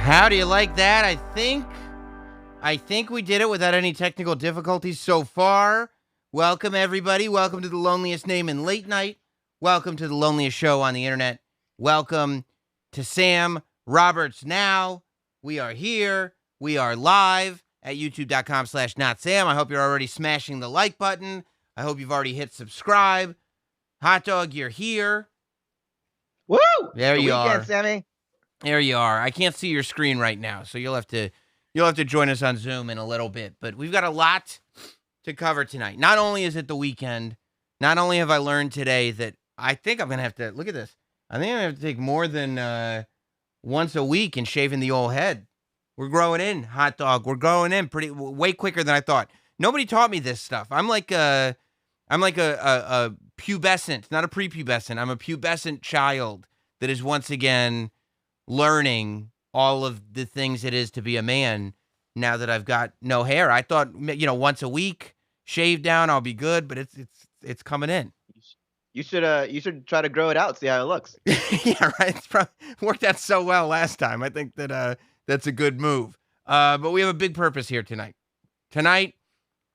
How do you like that? I think we did it without any technical difficulties so far. Welcome, everybody. Welcome to the loneliest name in late night. Welcome to the loneliest show on the internet. Welcome to Sam Roberts Now. We are here. We are live at youtube.com/notsam. I hope you're already smashing the like button. I hope you've already hit subscribe. Hot dog, you're here. Woo! There you are, Sammy. There you are. I can't see your screen right now, so you'll have to join us on Zoom in a little bit. But we've got a lot to cover tonight. Not only is it the weekend, not only have I learned today that I think I'm gonna have to look at this. I think I'm gonna have to take more than once a week and shaving the old head. We're growing in, hot dog. We're growing in way quicker than I thought. Nobody taught me this stuff. I'm like a pubescent, not a prepubescent. I'm a pubescent child that is once again learning all of the things it is to be a man now that I've got no hair. I thought, once a week, shave down, I'll be good, but it's coming in. You should try to grow it out, see how it looks. Yeah, right. It's probably worked out so well last time. I think that that's a good move. But we have a big purpose here tonight. Tonight,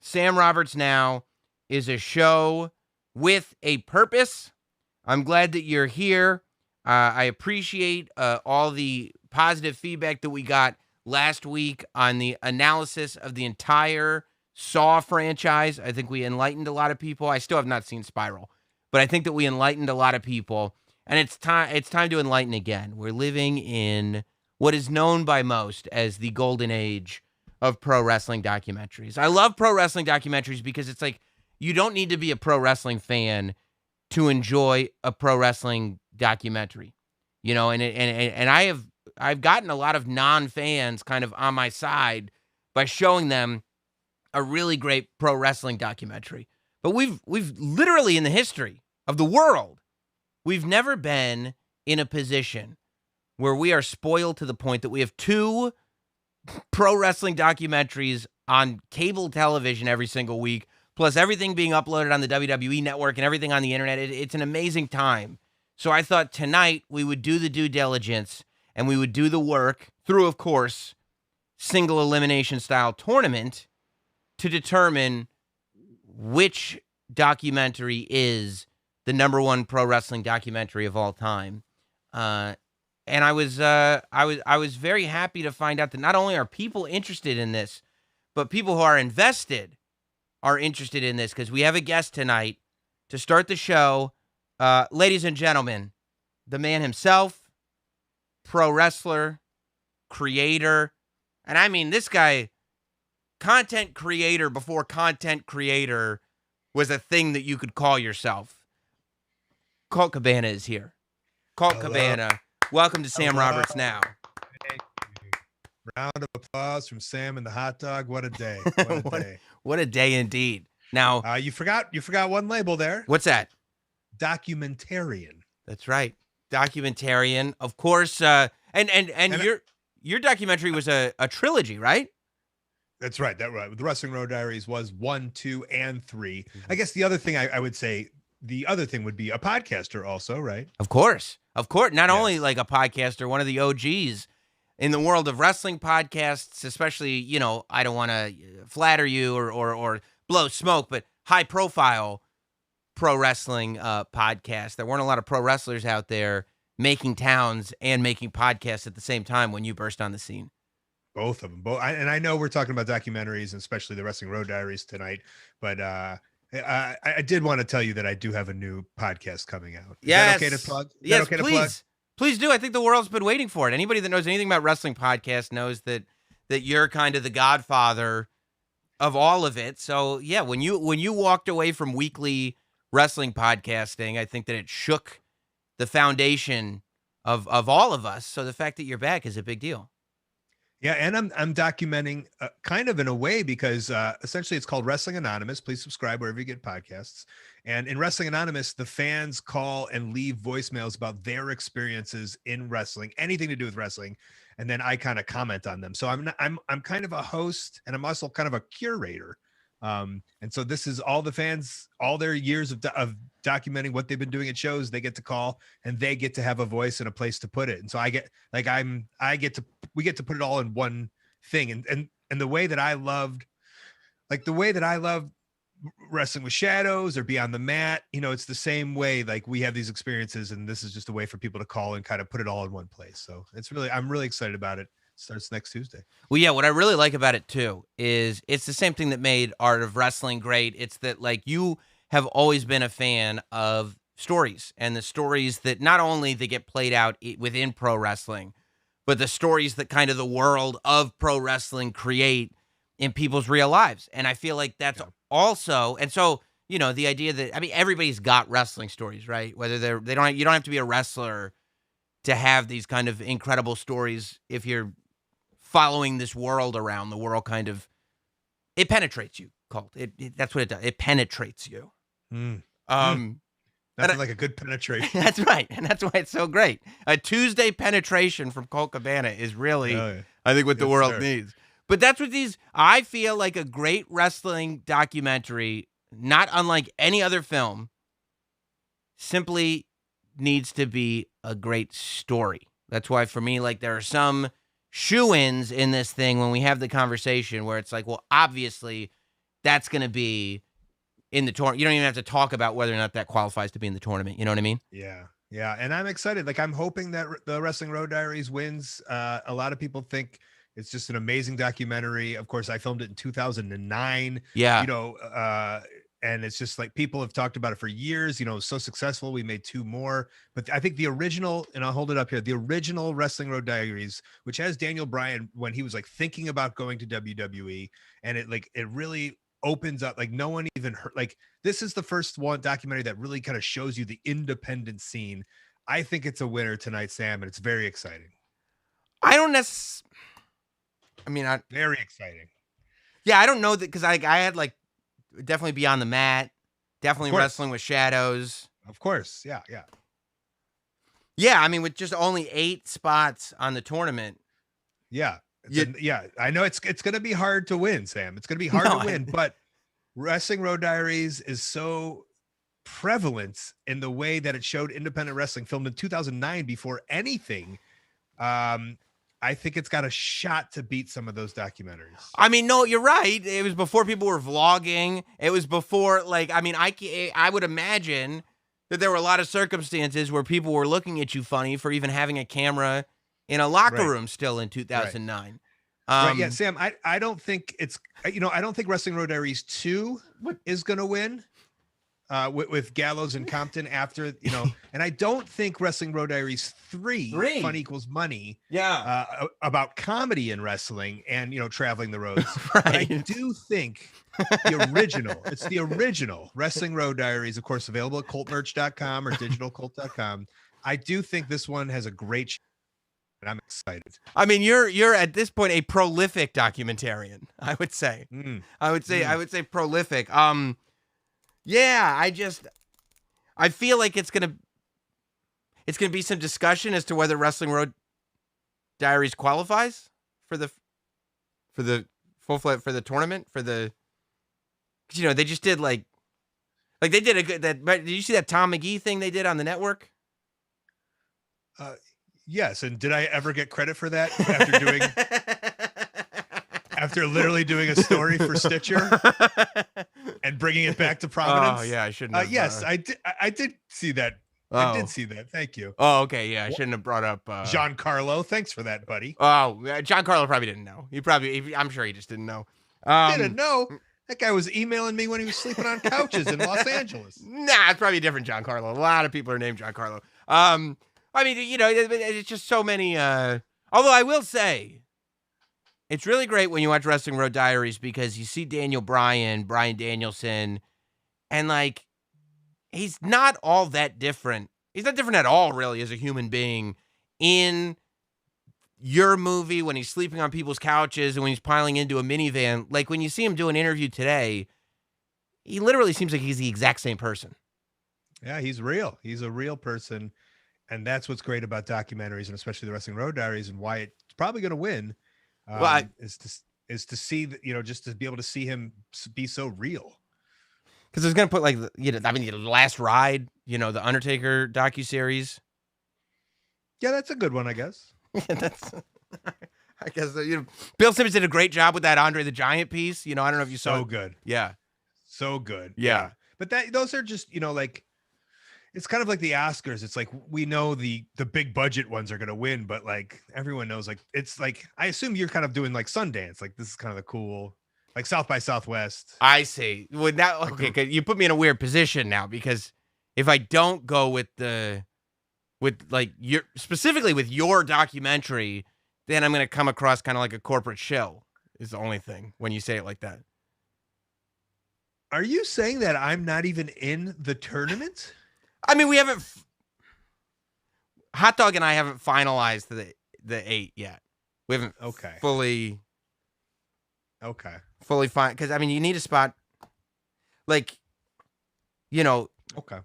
Sam Roberts Now is a show with a purpose. I'm glad that you're here. I appreciate all the positive feedback that we got last week on the analysis of the entire Saw franchise. I think we enlightened a lot of people. I still have not seen Spiral, but I think that we enlightened a lot of people, and it's time to enlighten again. We're living in what is known by most as the golden age of pro wrestling documentaries. I love pro wrestling documentaries because it's like you don't need to be a pro wrestling fan to enjoy a pro wrestling documentary, and I've gotten a lot of non-fans kind of on my side by showing them a really great pro wrestling documentary. But we've literally in the history of the world, we've never been in a position where we are spoiled to the point that we have two pro wrestling documentaries on cable television every single week, plus everything being uploaded on the WWE network and everything on the internet. It's an amazing time. So I thought tonight we would do the due diligence and we would do the work through, of course, single elimination style tournament to determine which documentary is the number one pro wrestling documentary of all time. And I was very happy to find out that not only are people interested in this, but people who are invested are interested in this, because we have a guest tonight to start the show. Ladies and gentlemen, the man himself, pro wrestler, creator, and I mean this guy, content creator before content creator was a thing that you could call yourself. Colt Cabana is here. Colt Cabana, welcome to Sam Roberts Now. Thank you. Round of applause from Sam and the hot dog. What a day. What a day indeed. Now, you forgot one label there. What's that? Documentarian. That's right. Documentarian. Of course, and your documentary was a trilogy, right? That's right. The Wrestling Road Diaries was 1, 2, and 3. I guess the other thing I would say, the other thing would be a podcaster also, right? Of course. Not only like a podcaster, one of the OGs in the world of wrestling podcasts, especially, I don't want to flatter you or blow smoke, but high profile pro wrestling podcast. There weren't a lot of pro wrestlers out there making towns and making podcasts at the same time when you burst on the scene. Both of them. And I know we're talking about documentaries, and especially the Wrestling Road Diaries tonight, but I did want to tell you that I do have a new podcast coming out. Is that okay to plug? Yes, please. Please do. I think the world's been waiting for it. Anybody that knows anything about wrestling podcasts knows that you're kind of the godfather of all of it. So yeah, when you walked away from weekly wrestling podcasting, I think that it shook the foundation of all of us. So the fact that you're back is a big deal. Yeah, and I'm documenting kind of in a way because essentially it's called Wrestling Anonymous. Please subscribe wherever you get podcasts. And in Wrestling Anonymous, the fans call and leave voicemails about their experiences in wrestling, anything to do with wrestling, and then I kind of comment on them. So I'm kind of a host, and I'm also kind of a curator And so this is all the fans, all their years of documenting what they've been doing at shows. They get to call, and they get to have a voice and a place to put it. And so we get to put it all in one thing. And the way that I loved Wrestling with Shadows or Beyond the Mat, it's the same way. Like, we have these experiences, and this is just a way for people to call and kind of put it all in one place. So I'm really excited about it. Starts next Tuesday. Well, yeah, what I really like about it too is it's the same thing that made Art of Wrestling great. It's that, like, you have always been a fan of stories, and the stories that not only they get played out within pro wrestling, but the stories that kind of the world of pro wrestling create in people's real lives. And I feel like that's also, and so, the idea that, I mean, everybody's got wrestling stories, right? Whether you don't have to be a wrestler to have these kind of incredible stories. If you're following this world around, the world kind of, it penetrates you, Colt. That's what it does. It penetrates you. Nothing like a good penetration. That's right. And that's why it's so great. A Tuesday penetration from Colt Cabana is really, I think, what the world needs. But that's what I feel like a great wrestling documentary, not unlike any other film, simply needs to be a great story. That's why, for me, like, there are some shoo-ins in this thing when we have the conversation where it's like, well, obviously that's going to be in the tournament. You don't even have to talk about whether or not that qualifies to be in the tournament. You know what I mean? Yeah. Yeah. And I'm excited. Like, I'm hoping that the Wrestling Road Diaries wins. A lot of people think it's just an amazing documentary. Of course, I filmed it in 2009. Yeah. And it's just like, people have talked about it for years, so successful. We made 2 more, but I think the original, and I'll hold it up here, the original Wrestling Road Diaries, which has Daniel Bryan when he was like thinking about going to WWE, and it really opens up, like, no one even heard, like, this is the first one documentary that really kind of shows you the independent scene. I think it's a winner tonight, Sam, and it's very exciting. I don't necessarily, very exciting. Yeah, I don't know that, because I had, like, definitely Beyond the Mat, definitely Wrestling with Shadows. Of course. Yeah. Yeah, I mean, with just only 8 spots on the tournament. Yeah. I know it's going to be hard to win, Sam. It's going to be hard to win, but Wrestling Road Diaries is so prevalent in the way that it showed independent wrestling, filmed in 2009 before anything. I think it's got a shot to beat some of those documentaries. I mean, no, you're right. It was before people were vlogging. It was before, like, I mean, I would imagine that there were a lot of circumstances where people were looking at you funny for even having a camera in a locker room still in 2009. Right. Yeah, Sam, I don't think it's, I don't think Wrestling Road Diaries 2 is going to win. With Gallows and Compton after, and I don't think Wrestling Road Diaries 3 Fun Equals Money, about comedy in wrestling and, traveling the roads. Right. But I do think it's the original Wrestling Road Diaries, of course, available at coltmerch.com or digitalcolt.com. I do think this one has a great chance, and I'm excited. I mean, you're at this point a prolific documentarian, I would say. I would say prolific. Yeah, I feel like it's gonna be some discussion as to whether Wrestling Road Diaries qualifies for the tournament, they just did like they did a good did you see that Tom McGee thing they did on the network? Yes, and did I ever get credit for that after literally doing a story for Stitcher and bringing it back to prominence? Oh yeah, I shouldn't have. Yes, I did see that. I did see that. Thank you. Oh, okay. Yeah, I shouldn't have brought up Giancarlo. Thanks for that, buddy. Oh, Giancarlo probably didn't know. I'm sure he just didn't know. Didn't know? That guy was emailing me when he was sleeping on couches in Los Angeles. Nah, it's probably a different Giancarlo. A lot of people are named Giancarlo. I mean, it's just so many. Although I will say, it's really great when you watch Wrestling Road Diaries because you see Daniel Bryan Danielson, and like, he's not all that different. He's not different at all, really, as a human being in your movie when he's sleeping on people's couches and when he's piling into a minivan. Like, when you see him do an interview today, he literally seems like he's the exact same person. Yeah, he's real. He's a real person. And that's what's great about documentaries, and especially the Wrestling Road Diaries, and why it's probably going to win. is to see that, just to be able to see him be so real. Because it's gonna put like the Last Ride, the Undertaker docuseries. Yeah, that's a good one, I guess. That's. I guess Bill Simmons did a great job with that Andre the Giant piece. I don't know if you saw. So good. Yeah. So good. Yeah. But those are just, like, it's kind of like the Oscars. It's like, we know the big budget ones are going to win, but like everyone knows, like, it's like, I assume you're kind of doing like Sundance. Like, this is kind of the cool, like South by Southwest. I see. Well, now, okay, 'cause you put me in a weird position now, because if I don't go with specifically with your documentary, then I'm going to come across kind of like a corporate shill, is the only thing when you say it like that. Are you saying that I'm not even in the tournament? I mean, we haven't. Hot Dog and I haven't finalized the 8 yet. We haven't fully fine, because I mean, you need a spot, like, Okay.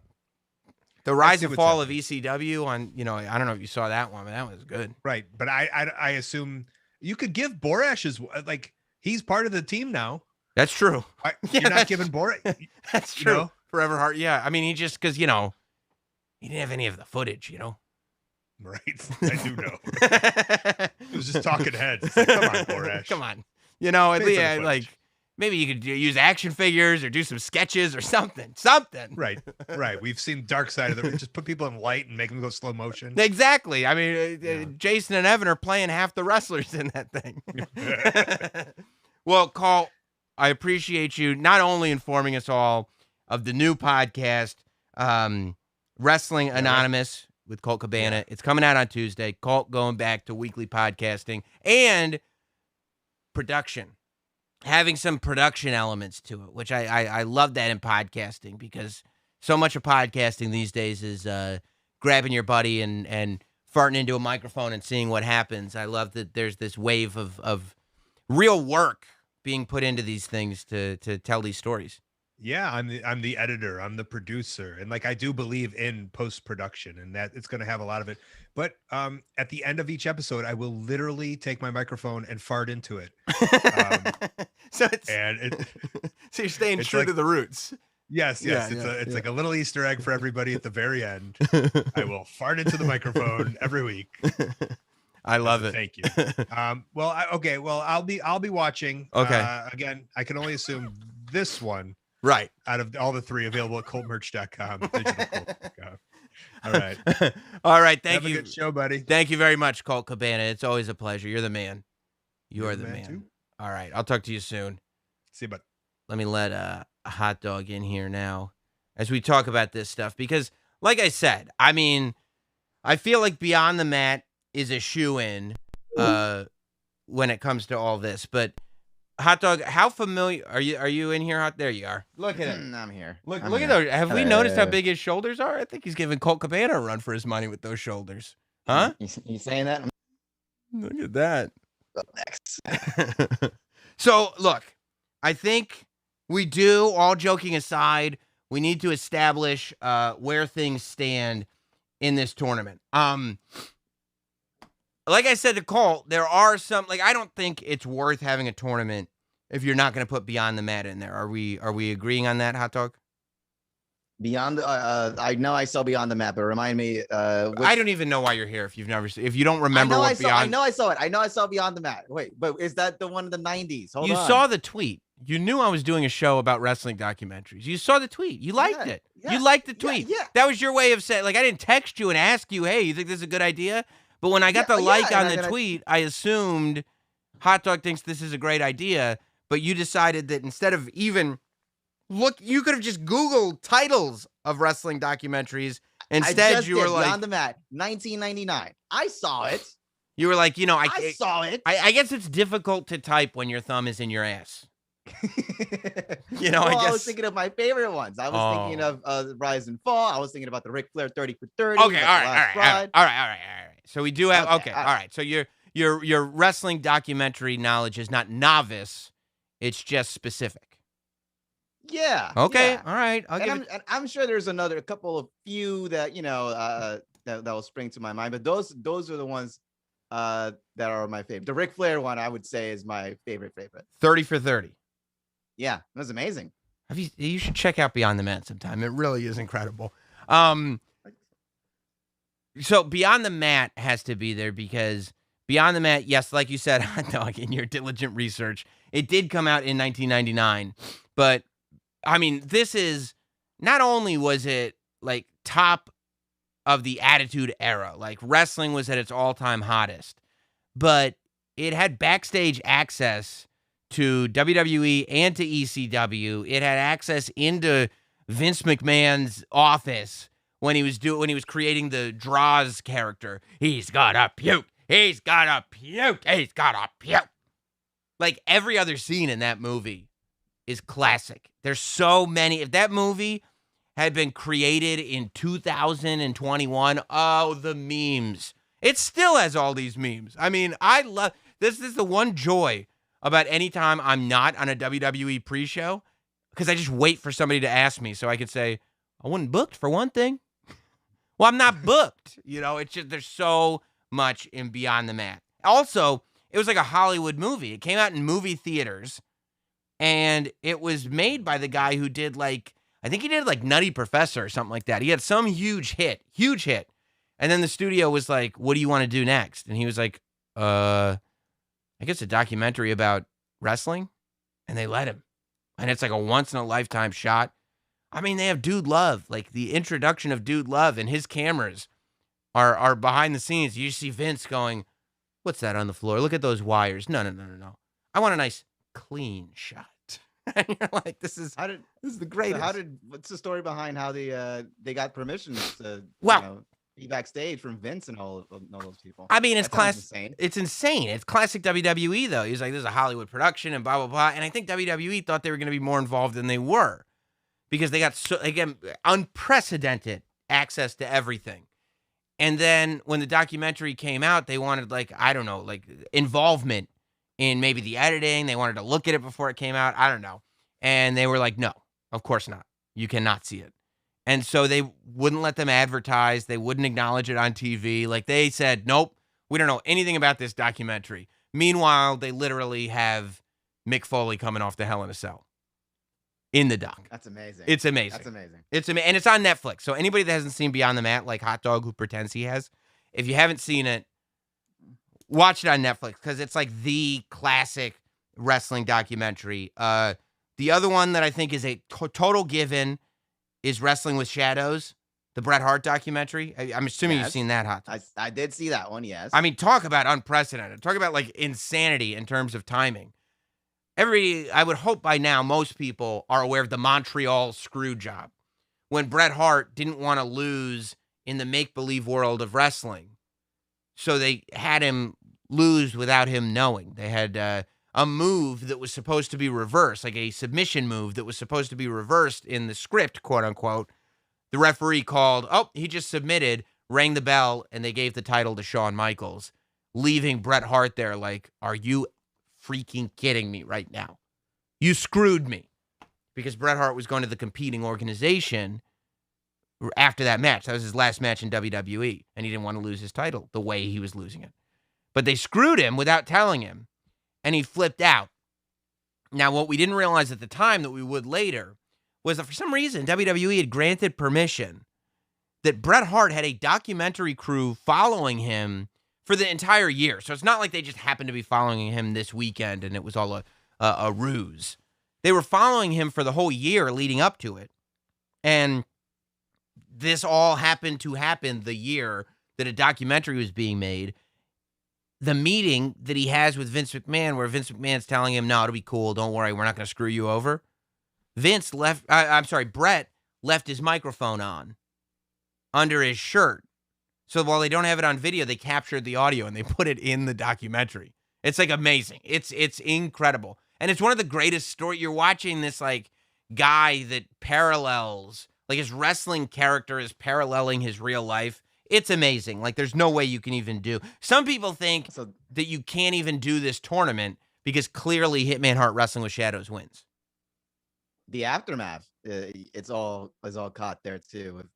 The Rise and Fall of ECW on, I don't know if you saw that one, but that was good. Right, but I assume you could give Borash's, like, he's part of the team now. That's true. You're not giving Borash. That's true. Forever Heart. Yeah, I mean, he just because he didn't have any of the footage, Right, I do know. It was just talking heads. It's like, come on, Borash. Come on. At least, like, maybe you could use action figures or do some sketches or something. Right. We've seen Dark Side of the just put people in light and make them go slow motion. Exactly. I mean, Jason and Evan are playing half the wrestlers in that thing. Well, Carl, I appreciate you not only informing us all of the new podcast, Wrestling Anonymous with Colt Cabana. Yeah. It's coming out on Tuesday. Colt going back to weekly podcasting and production. Having some production elements to it, which I love that in podcasting, because so much of podcasting these days is grabbing your buddy and farting into a microphone and seeing what happens. I love that there's this wave of real work being put into these things to tell these stories. Yeah, I'm the editor, I'm the producer, and like I do believe in post-production, and that it's going to have a lot of it. But at the end of each episode, I will literally take my microphone and fart into it. So you're staying true to the roots. Yes. It's like a little Easter egg for everybody at the very end. I will fart into the microphone every week. I love it. Thank you. Well, I'll be watching. Okay. Again, I can only assume this one. Right. Out of all the 3 available at coltmerch.com, digitalcolt.com. All right. All right. Thank you. Have a good show, buddy. Thank you very much, Colt Cabana. It's always a pleasure. You're the man. You're the man. Too. All right. I'll talk to you soon. See you, bud. Let me let a Hot Dog in here now as we talk about this stuff, because like I said, I mean, I feel like Beyond the Mat is a shoe-in when it comes to all this, but Hot Dog, how familiar are you in here? There you are. Look at it. I'm here. Look at those. Have we noticed how big his shoulders are? I think he's giving Colt Cabana a run for his money with those shoulders. Huh? You saying that? Look at that. Up next. So, look, I think we do, all joking aside, we need to establish where things stand in this tournament. Like I said to Colt, there are some, like, I don't think it's worth having a tournament if you're not going to put Beyond the Mat in there. Are we agreeing on that, Hot Dog? Beyond I know I saw Beyond the Mat, but remind me. I don't even know why you're here if you don't remember what Beyond. I know I saw it. I know I saw Beyond the Mat. Wait, but is that the one in the 90s? Hold on. You saw the tweet. You knew I was doing a show about wrestling documentaries. You saw the tweet. You liked it. Yeah, you liked the tweet. Yeah. That was your way of saying, like, I didn't text you and ask you, hey, you think this is a good idea? But when I got the like on the tweet, I assumed Hot Dog thinks this is a great idea, but you decided that instead of even you could have just Googled titles of wrestling documentaries. Instead, you were like, Beyond the Mat, 1999. I saw it. You were like, I saw it. I guess it's difficult to type when your thumb is in your ass. I guess. I was thinking of my favorite ones. I was thinking of Rise and Fall. I was thinking about the Ric Flair 30 for 30. Okay, all right. So we do have all right. So your wrestling documentary knowledge is not novice; it's just specific. Yeah. Okay. Yeah. All right. And I'm sure there's a couple of few that that will spring to my mind, but those are the ones that are my favorite. The Ric Flair one, I would say, is my favorite. 30 for 30. Yeah, it was amazing. You should check out Beyond the Mat sometime. It really is incredible. So Beyond the Mat has to be there because Beyond the Mat, yes, like you said, hot dog, in your diligent research, it did come out in 1999. But, I mean, this is, not only was it, like, top of the Attitude Era, like, wrestling was at its all-time hottest, but it had backstage access to WWE and to ECW. It had access into Vince McMahon's office when he was creating the Draws character. He's gotta puke. He's gotta puke. He's gotta puke. Like, every other scene in that movie is classic. There's so many. If that movie had been created in 2021, oh, the memes. It still has all these memes. I mean, I love this. Is the one joy about any time I'm not on a WWE pre-show, because I just wait for somebody to ask me so I could say, I wasn't booked for one thing. Well, I'm not booked. It's just, there's so much in Beyond the Mat. Also, it was like a Hollywood movie. It came out in movie theaters, and it was made by the guy who did, I think he did Nutty Professor or something like that. He had some huge hit. And then the studio was like, what do you want to do next? And he was like, I guess a documentary about wrestling. And they let him. And it's like a once-in-a-lifetime shot. I mean, they have Dude Love. Like, the introduction of Dude Love and his cameras are behind the scenes. You see Vince going, what's that on the floor? Look at those wires. No. I want a nice, clean shot. And you're like, this is the greatest. So what's the story behind how they got permission to be backstage from Vince and all those people? I mean, it's classic. It's insane. It's classic WWE, though. He's like, this is a Hollywood production and blah, blah, blah. And I think WWE thought they were going to be more involved than they were, because they got, unprecedented access to everything. And then when the documentary came out, they wanted, involvement in maybe the editing. They wanted to look at it before it came out. I don't know. And they were like, no, of course not. You cannot see it. And so they wouldn't let them advertise. They wouldn't acknowledge it on TV. Like, they said, nope, we don't know anything about this documentary. Meanwhile, they literally have Mick Foley coming off the Hell in a Cell in the doc. That's amazing. It's amazing. That's amazing. And it's on Netflix. So anybody that hasn't seen Beyond the Mat, like Hot Dog who pretends he has, if you haven't seen it, watch it on Netflix, because it's like the classic wrestling documentary. The other one that I think is a total given is Wrestling with Shadows, the Bret Hart documentary. I'm assuming you've seen that, Hot Dog. I did see that one, yes. I mean, talk about unprecedented. Talk about insanity in terms of timing. I would hope by now most people are aware of the Montreal screw job, when Bret Hart didn't want to lose in the make-believe world of wrestling. So they had him lose without him knowing. They had a move that was supposed to be reversed, like a submission move that was supposed to be reversed in the script, quote unquote. The referee called, he just submitted, rang the bell, and they gave the title to Shawn Michaels, leaving Bret Hart there like, are you freaking kidding me right now? You screwed me. Because Bret Hart was going to the competing organization after that match. That was his last match in WWE, and he didn't want to lose his title the way he was losing it. But they screwed him without telling him, and he flipped out. Now, what we didn't realize at the time that we would later was that for some reason, WWE had granted permission that Bret Hart had a documentary crew following him for the entire year. So it's not like they just happened to be following him this weekend and it was all a ruse. They were following him for the whole year leading up to it. And this all happened to happen the year that a documentary was being made. The meeting that he has with Vince McMahon, where Vince McMahon's telling him, no, it'll be cool. Don't worry. We're not going to screw you over. Bret left his microphone on under his shirt. So while they don't have it on video, they captured the audio and they put it in the documentary. It's amazing. It's incredible. And it's one of the greatest stories. You're watching this guy that parallels, his wrestling character is paralleling his real life. It's amazing. There's no way you can even do. Some people think that you can't even do this tournament because clearly Hitman Hart Wrestling with Shadows wins. the aftermath. It's all caught there too with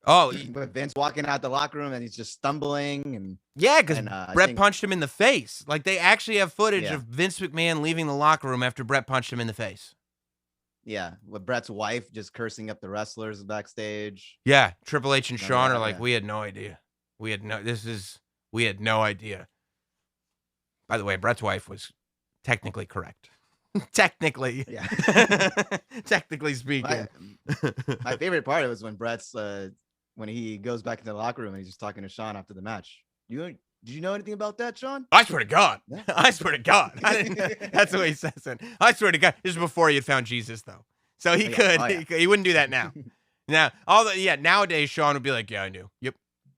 Oh, with Vince walking out the locker room and he's just stumbling and yeah, because I Brett think, punched him in the face. Like they actually have footage Yeah. of Vince McMahon leaving the locker room after Brett punched him in the face. yeah, with Brett's wife just cursing up the wrestlers backstage. Yeah, Triple H and Remember Shawn are that? like, Yeah. we had no idea. We had no idea. By the way, Brett's wife was technically correct. Technically. Yeah. Technically speaking. My favorite part was when Brett's when he goes back into the locker room and he's just talking to Shawn after the match. Did you know anything about that, Shawn? I swear to God. Yeah. I swear to God. That's the way he says it. I swear to God. This is before he had found Jesus, though. So he could. Oh, yeah. He wouldn't do that now. Now, nowadays, Shawn would be like, yeah, I knew. Yep.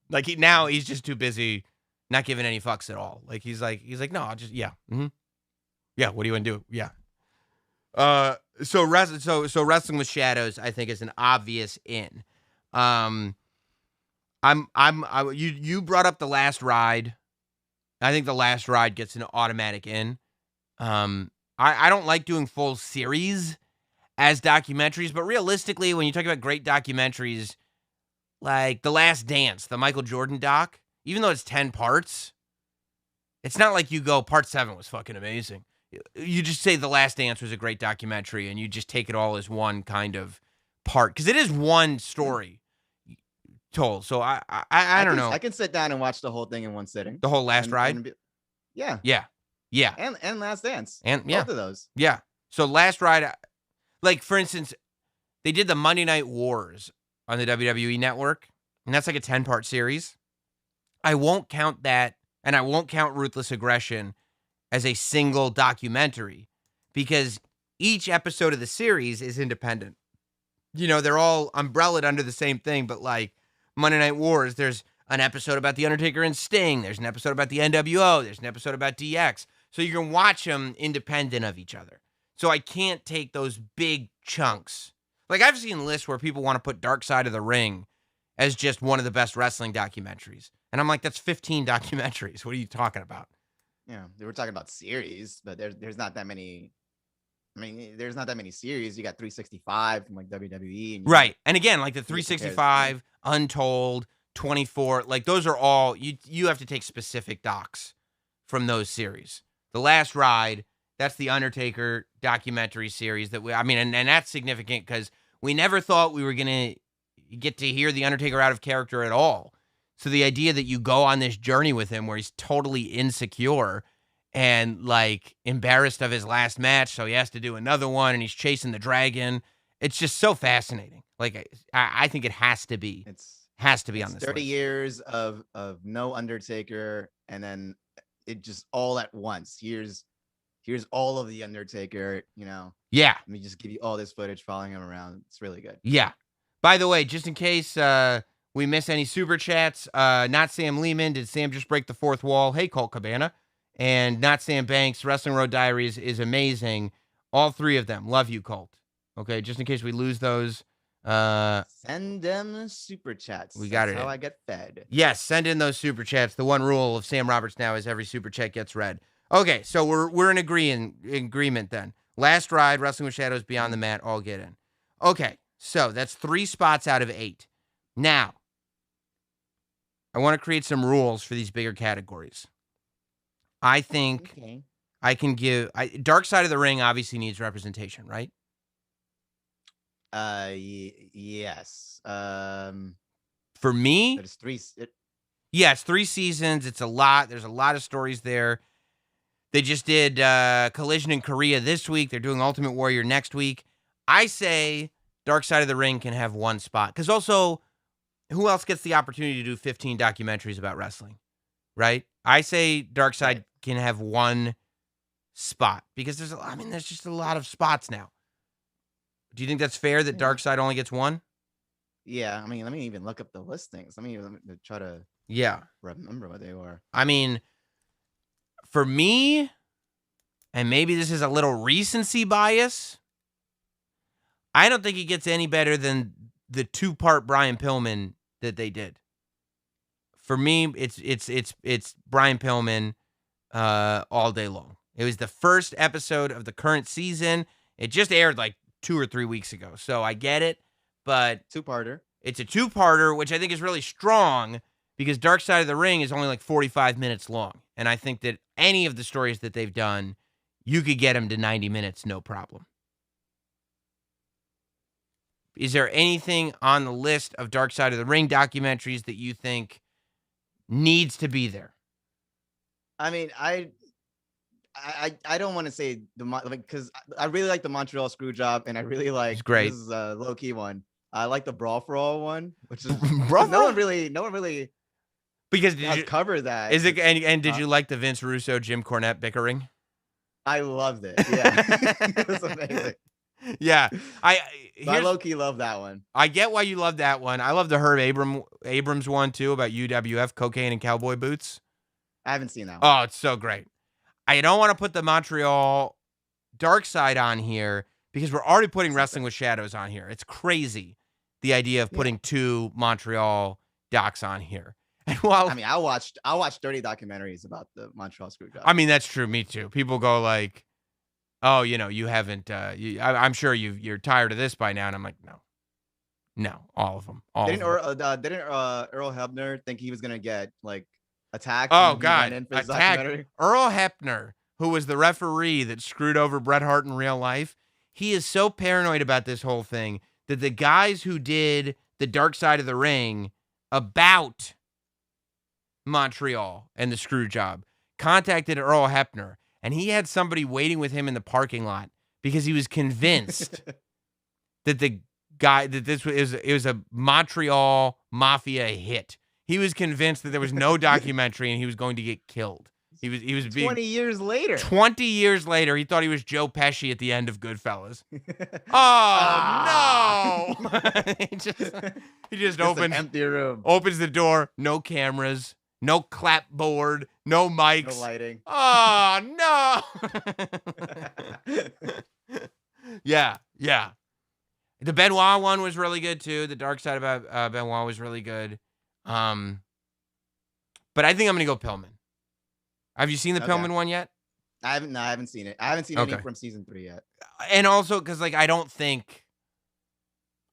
Like he's just too busy not giving any fucks at all. Like he's like, no, I'll just, yeah. Mm-hmm. Yeah, what do you want to do? Yeah. So wrestling with shadows, I think, is an obvious in. You brought up The Last Ride. I think The Last Ride gets an automatic in. I don't like doing full series as documentaries, but realistically, when you talk about great documentaries, like The Last Dance, the Michael Jordan doc, even though it's 10 parts, it's not like you go, part 7 was fucking amazing. You just say The Last Dance was a great documentary, and you just take it all as one kind of part, because it is one story told. So I don't know. I can sit down and watch the whole thing in one sitting. The whole Last Ride? Yeah. And Last Dance. And yeah. Both of those. Yeah. So Last Ride, like, for instance, they did the Monday Night Wars on the WWE Network, and that's like a 10-part series. I won't count that, and I won't count Ruthless Aggression as a single documentary, because each episode of the series is independent. You know, they're all umbrellaed under the same thing, but like Monday Night Wars, there's an episode about The Undertaker and Sting. There's an episode about the NWO. There's an episode about DX. So you can watch them independent of each other. So I can't take those big chunks. Like, I've seen lists where people want to put Dark Side of the Ring as just one of the best wrestling documentaries. And I'm like, that's 15 documentaries. What are you talking about? Yeah, they were talking about series, but there's not that many. I mean, there's not that many series. You got 365 from like WWE. And right. And again, like the 365, Untold, 24, like those are all, you have to take specific docs from those series. The Last Ride, that's the Undertaker documentary series that and that's significant because we never thought we were going to get to hear the Undertaker out of character at all. So the idea that you go on this journey with him where he's totally insecure and like embarrassed of his last match, so he has to do another one, and he's chasing the dragon. It's just so fascinating. Like I think it has to be. It's on this 30 list. years of no Undertaker, and then it just all at once. Here's all of the Undertaker. You know. Yeah. Let me just give you all this footage following him around. It's really good. Yeah. By the way, just in case we miss any super chats, not Sam Lehman. Did Sam just break the fourth wall? Hey, Colt Cabana. And not Sam Banks. Wrestling Road Diaries is amazing. All three of them. Love you, Colt. Okay, just in case we lose those. Send them super chats. We got That's it. how I get fed. Yes, send in those super chats. The one rule of Sam Roberts now is every super chat gets read. Okay, so we're in agreement then. Last Ride, Wrestling with Shadows, Beyond the Mat, all get in. Okay, so that's 3 spots out of 8. Now, I want to create some rules for these bigger categories. I think I can give Dark Side of the Ring obviously needs representation, right? Yes. For me, it's 3. It's 3 seasons. It's a lot. There's a lot of stories there. They just did Collision in Korea this week. They're doing Ultimate Warrior next week. I say Dark Side of the Ring can have 1 spot. Because also, who else gets the opportunity to do 15 documentaries about wrestling, right? I say Dark Side can have 1 spot. Because there's just a lot of spots now. Do you think that's fair that Dark Side only gets 1? Yeah, let me even look up the listings. Let me try to remember what they were. For me, and maybe this is a little recency bias, I don't think he gets any better than the 2-part Brian Pillman that they did. For me, it's Brian Pillman all day long. It was the first episode of the current season. It just aired like 2 or 3 weeks ago. So I get it, but Two-parter. it's a two-parter, which I think is really strong because Dark Side of the Ring is only like 45 minutes long. And I think that any of the stories that they've done, you could get them to 90 minutes, no problem. Is there anything on the list of Dark Side of the Ring documentaries that you think needs to be there? I mean, I don't want to say because I really like the Montreal Screwjob, and I really like It's great. This is a low key one. I like the Brawl for All one, which is Brawl for no All? one really Because has covered that. is it and did you like the Vince Russo Jim Cornette bickering? I loved it. Yeah, it was amazing. Yeah, I low key love that one. I get why you love that one. I love the Herb Abrams one too about UWF, cocaine and cowboy boots. I haven't seen that one. Oh, it's so great. I don't want to put the Montreal Dark Side on here because we're already putting Wrestling with Shadows on here. It's crazy, the idea of putting two Montreal docs on here. And while I mean, I watched 30 documentaries about the Montreal Screwjob. I mean, that's true. Me too. People go like, "Oh, you haven't. I'm sure you're tired of this by now." And I'm like, no, all of them. Didn't Earl Hebner think he was gonna get like attacked? Oh when he God, went in for his attacked. documentary? Earl Hebner, who was the referee that screwed over Bret Hart in real life, he is so paranoid about this whole thing that the guys who did the Dark Side of the Ring about Montreal and the screw job contacted Earl Hebner, and he had somebody waiting with him in the parking lot because he was convinced that the guy that it was a Montreal mafia hit. He was convinced that there was no documentary and he was going to get killed. He was being 20 years later. 20 years later, he thought he was Joe Pesci at the end of Goodfellas. Oh no! he just opens an empty room. Opens the door, no cameras, no clapboard, no mics. No lighting. Oh no! Yeah. The Benoit one was really good too. The Dark Side about Benoit was really good. But I think I'm gonna go Pillman. Have you seen the Pillman one yet? I haven't seen it. I haven't seen any from season 3 yet. And also because like I don't think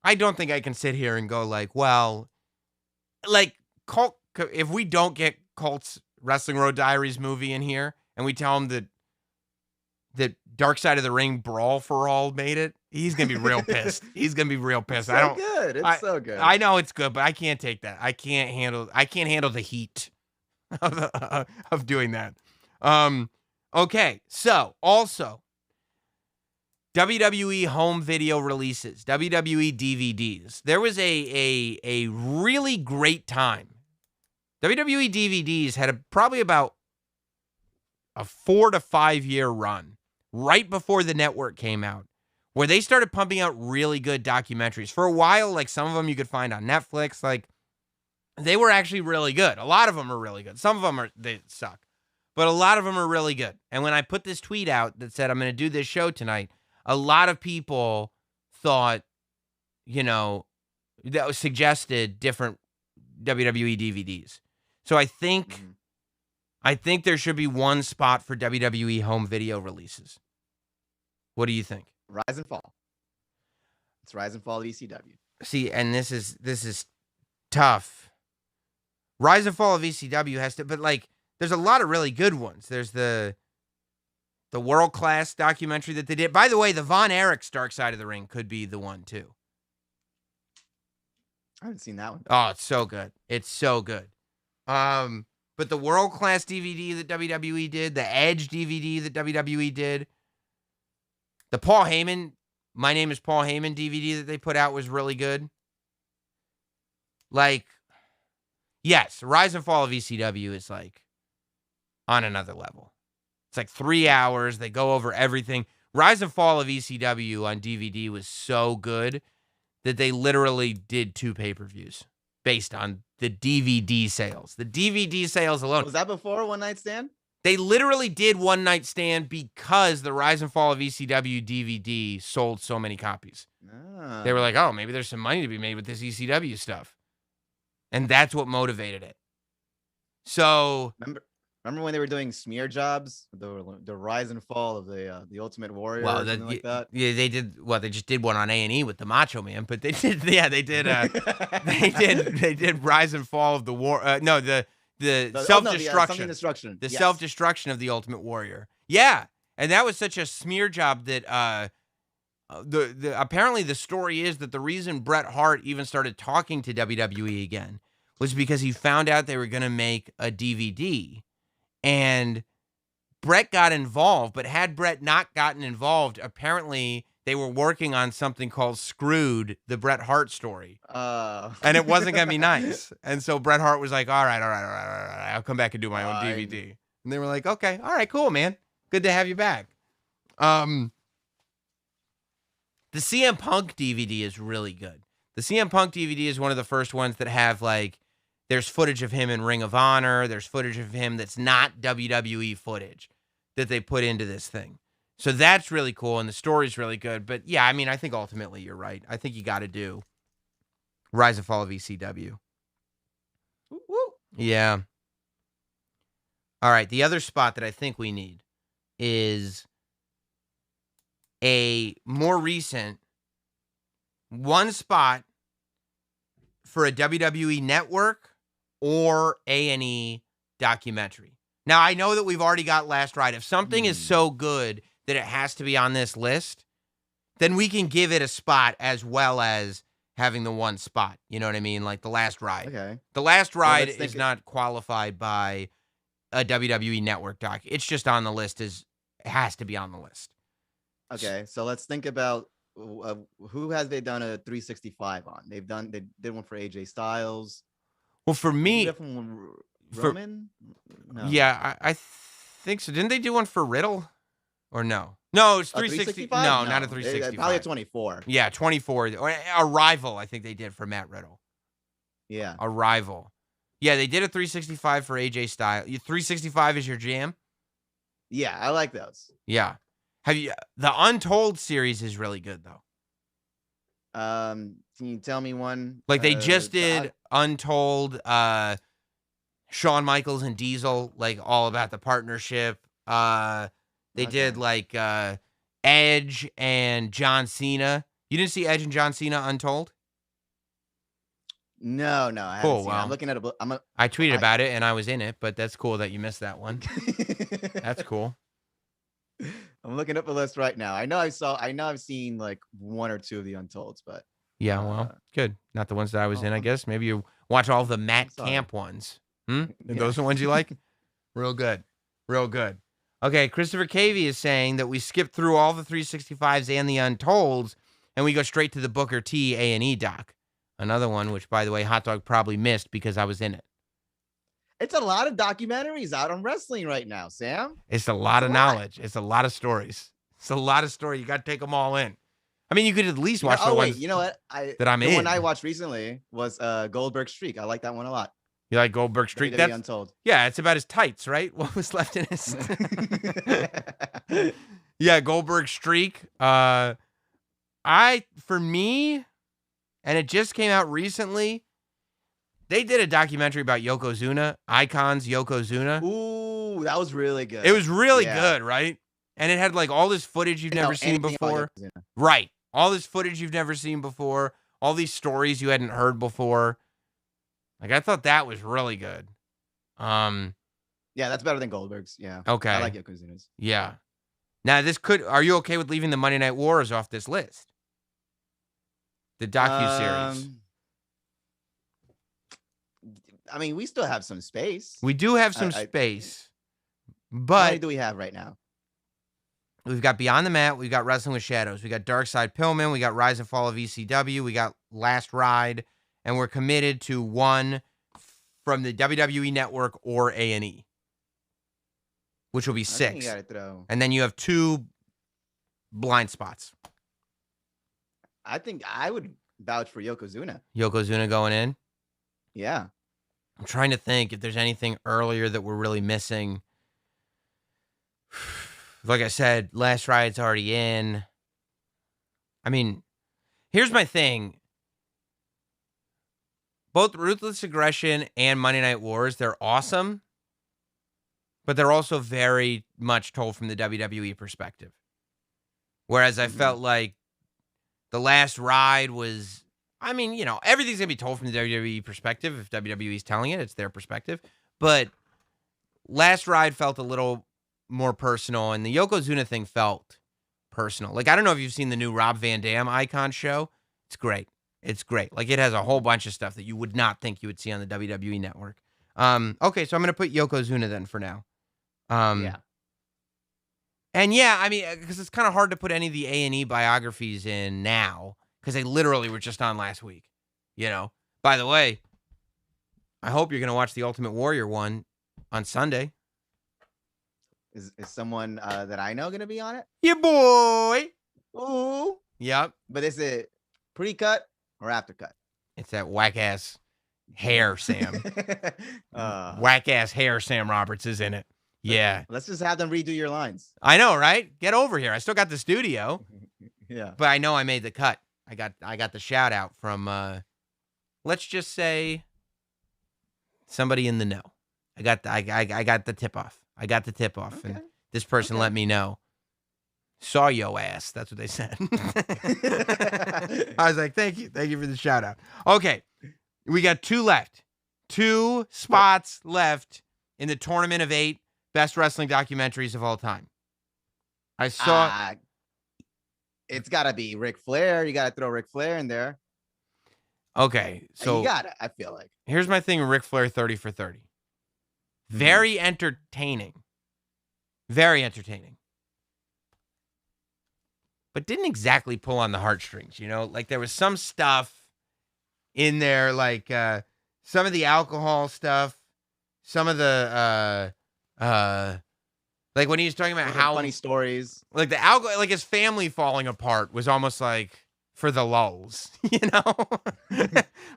I can sit here and go like, well, like Colt. If we don't get Colt's Wrestling Road Diaries movie in here, and we tell him that Dark Side of the Ring Brawl for All made it, he's gonna be real pissed. He's gonna be real pissed. It's so good. I know it's good, but I can't take that. I can't handle the heat of doing that. Okay, so also WWE home video releases, WWE DVDs. There was a really great time. WWE DVDs had probably about a 4 to 5 year run right before the network came out, where they started pumping out really good documentaries. For a while, like some of them you could find on Netflix, like they were actually really good. A lot of them are really good. Some of them they suck, but a lot of them are really good. And when I put this tweet out that said I'm going to do this show tonight, a lot of people thought, that suggested different WWE DVDs. So I think there should be one spot for WWE home video releases. What do you think? Rise and Fall. It's Rise and Fall of ECW. See, and this is tough. Rise and Fall of ECW has to, but like, there's a lot of really good ones. There's the World Class documentary that they did. By the way, the Von Erich's Dark Side of the Ring could be the one too. I haven't seen that one. Oh, it's so good. It's so good. But the World Class DVD that WWE did, the Edge DVD that WWE did, the Paul Heyman, My Name is Paul Heyman DVD that they put out was really good. Like, yes, Rise and Fall of ECW is like on another level. It's like 3 hours. They go over everything. Rise and Fall of ECW on DVD was so good that they literally did 2 pay-per-views based on the DVD sales. The DVD sales alone. Was that before One Night Stand? They literally did One Night Stand because the Rise and Fall of ECW DVD sold so many copies. They were like, oh, maybe there's some money to be made with this ECW stuff. And that's what motivated it. So, Remember when they were doing smear jobs, the rise and fall of the Ultimate Warrior, or something like that? Yeah, they did. Well, they just did one on A&E with the Macho Man, but they did. Yeah, they did. They did Rise and Fall of the War. No, the self-destruction. The Yes. self-destruction of the Ultimate Warrior. Yeah, and that was such a smear job that apparently the story is that the reason Bret Hart even started talking to WWE again was because he found out they were going to make a DVD. And Bret got involved, but had Bret not gotten involved, apparently they were working on something called Screwed, the Bret Hart story. And it wasn't going to be nice. And so Bret Hart was like, all right. I'll come back and do my own DVD. And they were like, okay, all right, cool, man. Good to have you back. The CM Punk DVD is really good. The CM Punk DVD is one of the first ones that have, like, there's footage of him in Ring of Honor. There's footage of him that's not WWE footage that they put into this thing. So that's really cool, and the story's really good. But, yeah, I mean, I think ultimately you're right. I think you got to do Rise and Fall of ECW. Woo. Yeah. All right, the other spot that I think we need is a more recent one spot for a WWE network or A&E documentary. Now, I know that we've already got Last Ride. If something is so good that it has to be on this list, then we can give it a spot as well as having the one spot. You know what I mean? Like The Last Ride. Okay. The Last Ride is not qualified by a WWE network doc. It's just on the list. It has to be on the list. Okay, so let's think about who has they done a 365 on? They did one for AJ Styles. Well, for me, Roman? No. Yeah, I think so. Didn't they do one for Riddle? Or no? No, it's 360. No, not a 365. Probably a 24. Yeah, 24. Or Arrival, I think they did for Matt Riddle. Yeah. Arrival. Yeah, they did a 365 for AJ Styles. 365 is your jam? Yeah, I like those. Yeah. The Untold series is really good though. Can you tell me one? Like they just did Untold, Shawn Michaels and Diesel, like all about the partnership. They did like Edge and John Cena. You didn't see Edge and John Cena Untold? No, I haven't cool. Seen well, it. I'm looking at a. I tweeted about it and I was in it, but that's cool that you missed that one. That's cool. I'm looking up a list right now. I know I've seen like one or two of the Untolds, but yeah, well, good. Not the ones that I was in, I guess. Maybe you watch all of the Matt Camp ones. Yeah. Those are the ones you like? Real good. Okay, Christopher Cavey is saying that we skipped through all the 365s and the Untolds, and we go straight to the Booker T A&E doc. Another one, which, by the way, Hot Dog probably missed because I was in it. It's a lot of documentaries out on wrestling right now, Sam. It's a lot of knowledge. It's a lot of stories. It's a lot of story. You got to take them all in. I mean, you could at least watch the ones you know what? that I'm in. The one I watched recently was Goldberg Streak. I like that one a lot. You like Goldberg Streak? That's Untold. Yeah, it's about his tights, right? What was left in his... Yeah, Goldberg Streak. For me, and it just came out recently, they did a documentary about Yokozuna, Icons Yokozuna. Ooh, that was really good. It was really good, right? And it had like all this footage you've never seen before. Right. All this footage you've never seen before. All these stories you hadn't heard before. Like, I thought that was really good. Yeah, that's better than Goldberg's. Yeah. Okay. I like Yokozuna's. Yeah. Now, are you okay with leaving the Monday Night Wars off this list? The docuseries. I mean, we still have some space. We do have some space. But how many do we have right now? We've got Beyond the Mat. We've got Wrestling with Shadows. We got Dark Side Pillman. We got Rise and Fall of ECW. We got Last Ride. And we're committed to one from the WWE Network or A&E, which will be 6. I think you gotta throw. And then you have 2 blind spots. I think I would vouch for Yokozuna. Yokozuna going in? Yeah. I'm trying to think if there's anything earlier that we're really missing. Like I said, Last Ride's already in. I mean, here's my thing. Both Ruthless Aggression and Monday Night Wars, they're awesome. but they're also very much told from the WWE perspective. Whereas I felt like the last ride was, I mean, you know, everything's going to be told from the WWE perspective. If WWE's telling it, it's their perspective. But last ride felt a little more personal, and the Yokozuna thing felt personal. Like, I don't know if you've seen the new Rob Van Dam Icon show. It's great. It's great. Like, it has a whole bunch of stuff that you would not think you would see on the WWE network. Okay, so I'm going to put Yokozuna then for now. Yeah. And yeah, I mean, because it's kind of hard to put any of the A&E biographies in now, because they literally were just on last week. You know? By the way, I hope you're going to watch the Ultimate Warrior one on Sunday. Is someone that I know going to be on it? Yeah, boy. Ooh. Yep. But is it pre-cut or after cut? It's that whack-ass hair, Sam. Whack-ass hair Sam Roberts is in it. Yeah. Let's just have them redo your lines. I know, right? Get over here. I still got the studio. Yeah. But I know I made the cut. I got the shout out from let's just say somebody in the know. I got the tip off. I got the tip off. Okay. And this person let me know. Saw yo ass. That's what they said. I was like, thank you. Thank you for the shout out. Okay. We got 2 left. 2 spots left in the tournament of 8 best wrestling documentaries of all time. I saw it's got to be Ric Flair. You got to throw Ric Flair in there. Okay, so you got it. I feel like here's my thing: Ric Flair 30 for 30. Very entertaining, very entertaining, but didn't exactly pull on the heartstrings. You know, like there was some stuff in there, like some of the alcohol stuff, some of the like when he was talking about how funny stories, like the alcohol, like his family falling apart was almost like for the lulz, you know?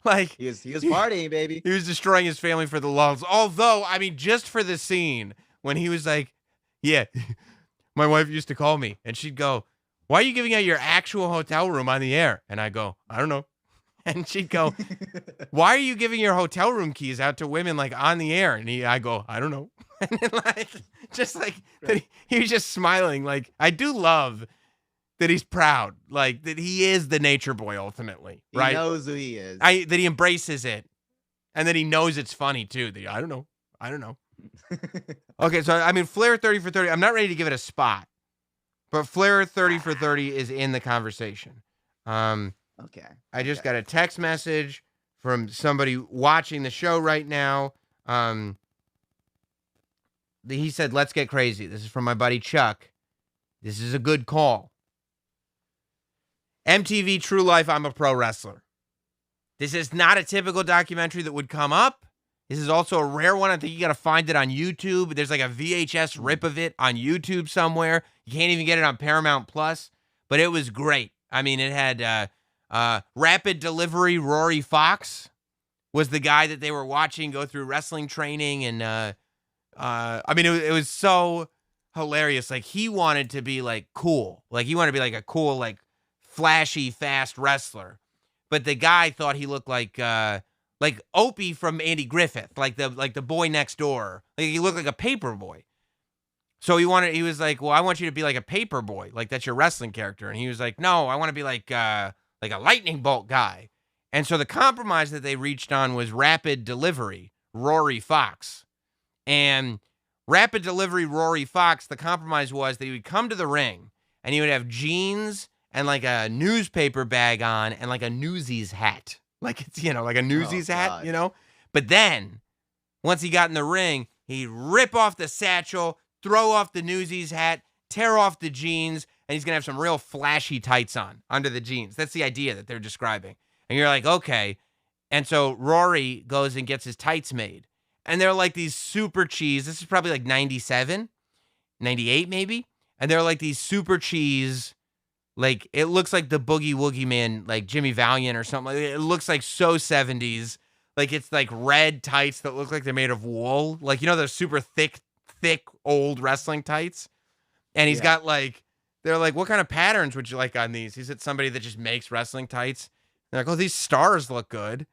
Like he was partying, baby. He was destroying his family for the lulz. Although, I mean, just for the scene when he was like, yeah, my wife used to call me and she'd go, why are you giving out your actual hotel room on the air? And I go, I don't know. And she'd go, why are you giving your hotel room keys out to women like on the air? And I go, I don't know. And then, like, just like he was just smiling. Like, I do love that he's proud, like that he is the nature boy ultimately, right? He knows who he is. That he embraces it, and that he knows it's funny too. I don't know. Okay, so I mean, Flair 30 for 30. I'm not ready to give it a spot, but Flair 30 for 30 is in the conversation. Okay. I just got a text message from somebody watching the show right now. He said, "Let's get crazy." This is from my buddy Chuck. This is a good call. MTV True Life, I'm a Pro Wrestler. This is not a typical documentary that would come up. This is also a rare one. I think you got to find it on YouTube. There's like a VHS rip of it on YouTube somewhere. You can't even get it on Paramount Plus, but it was great. I mean, it had Rapid Delivery Rory Fox was the guy that they were watching go through wrestling training. And I mean, it was so hilarious. Like, he wanted to be like cool. Like, he wanted to be like a cool, like, flashy, fast wrestler, but the guy thought he looked like Opie from Andy Griffith, like the boy next door. Like, he looked like a paper boy. So he was like, well, I want you to be like a paper boy, like that's your wrestling character. And he was like, no, I want to be like a lightning bolt guy. And so the compromise that they reached on was Rapid Delivery Rory Fox. And Rapid Delivery Rory Fox, the compromise was that he would come to the ring and he would have jeans and like a newspaper bag on and like a Newsies hat. Like, it's, you know, like a Newsies hat, you know? But then once he got in the ring, he'd rip off the satchel, throw off the Newsies hat, tear off the jeans, and he's going to have some real flashy tights on under the jeans. That's the idea that they're describing. And you're like, okay. And so Rory goes and gets his tights made. And they're like these super cheese. This is probably like 97, 98 maybe. And they're like these super cheese. Like, it looks like the Boogie Woogie Man, like Jimmy Valiant or something. It looks like so 70s. Like, it's like red tights that look like they're made of wool. Like, you know, those super thick, old wrestling tights. And he's got like, they're like, what kind of patterns would you like on these? He's at somebody that just makes wrestling tights. They're like, oh, these stars look good.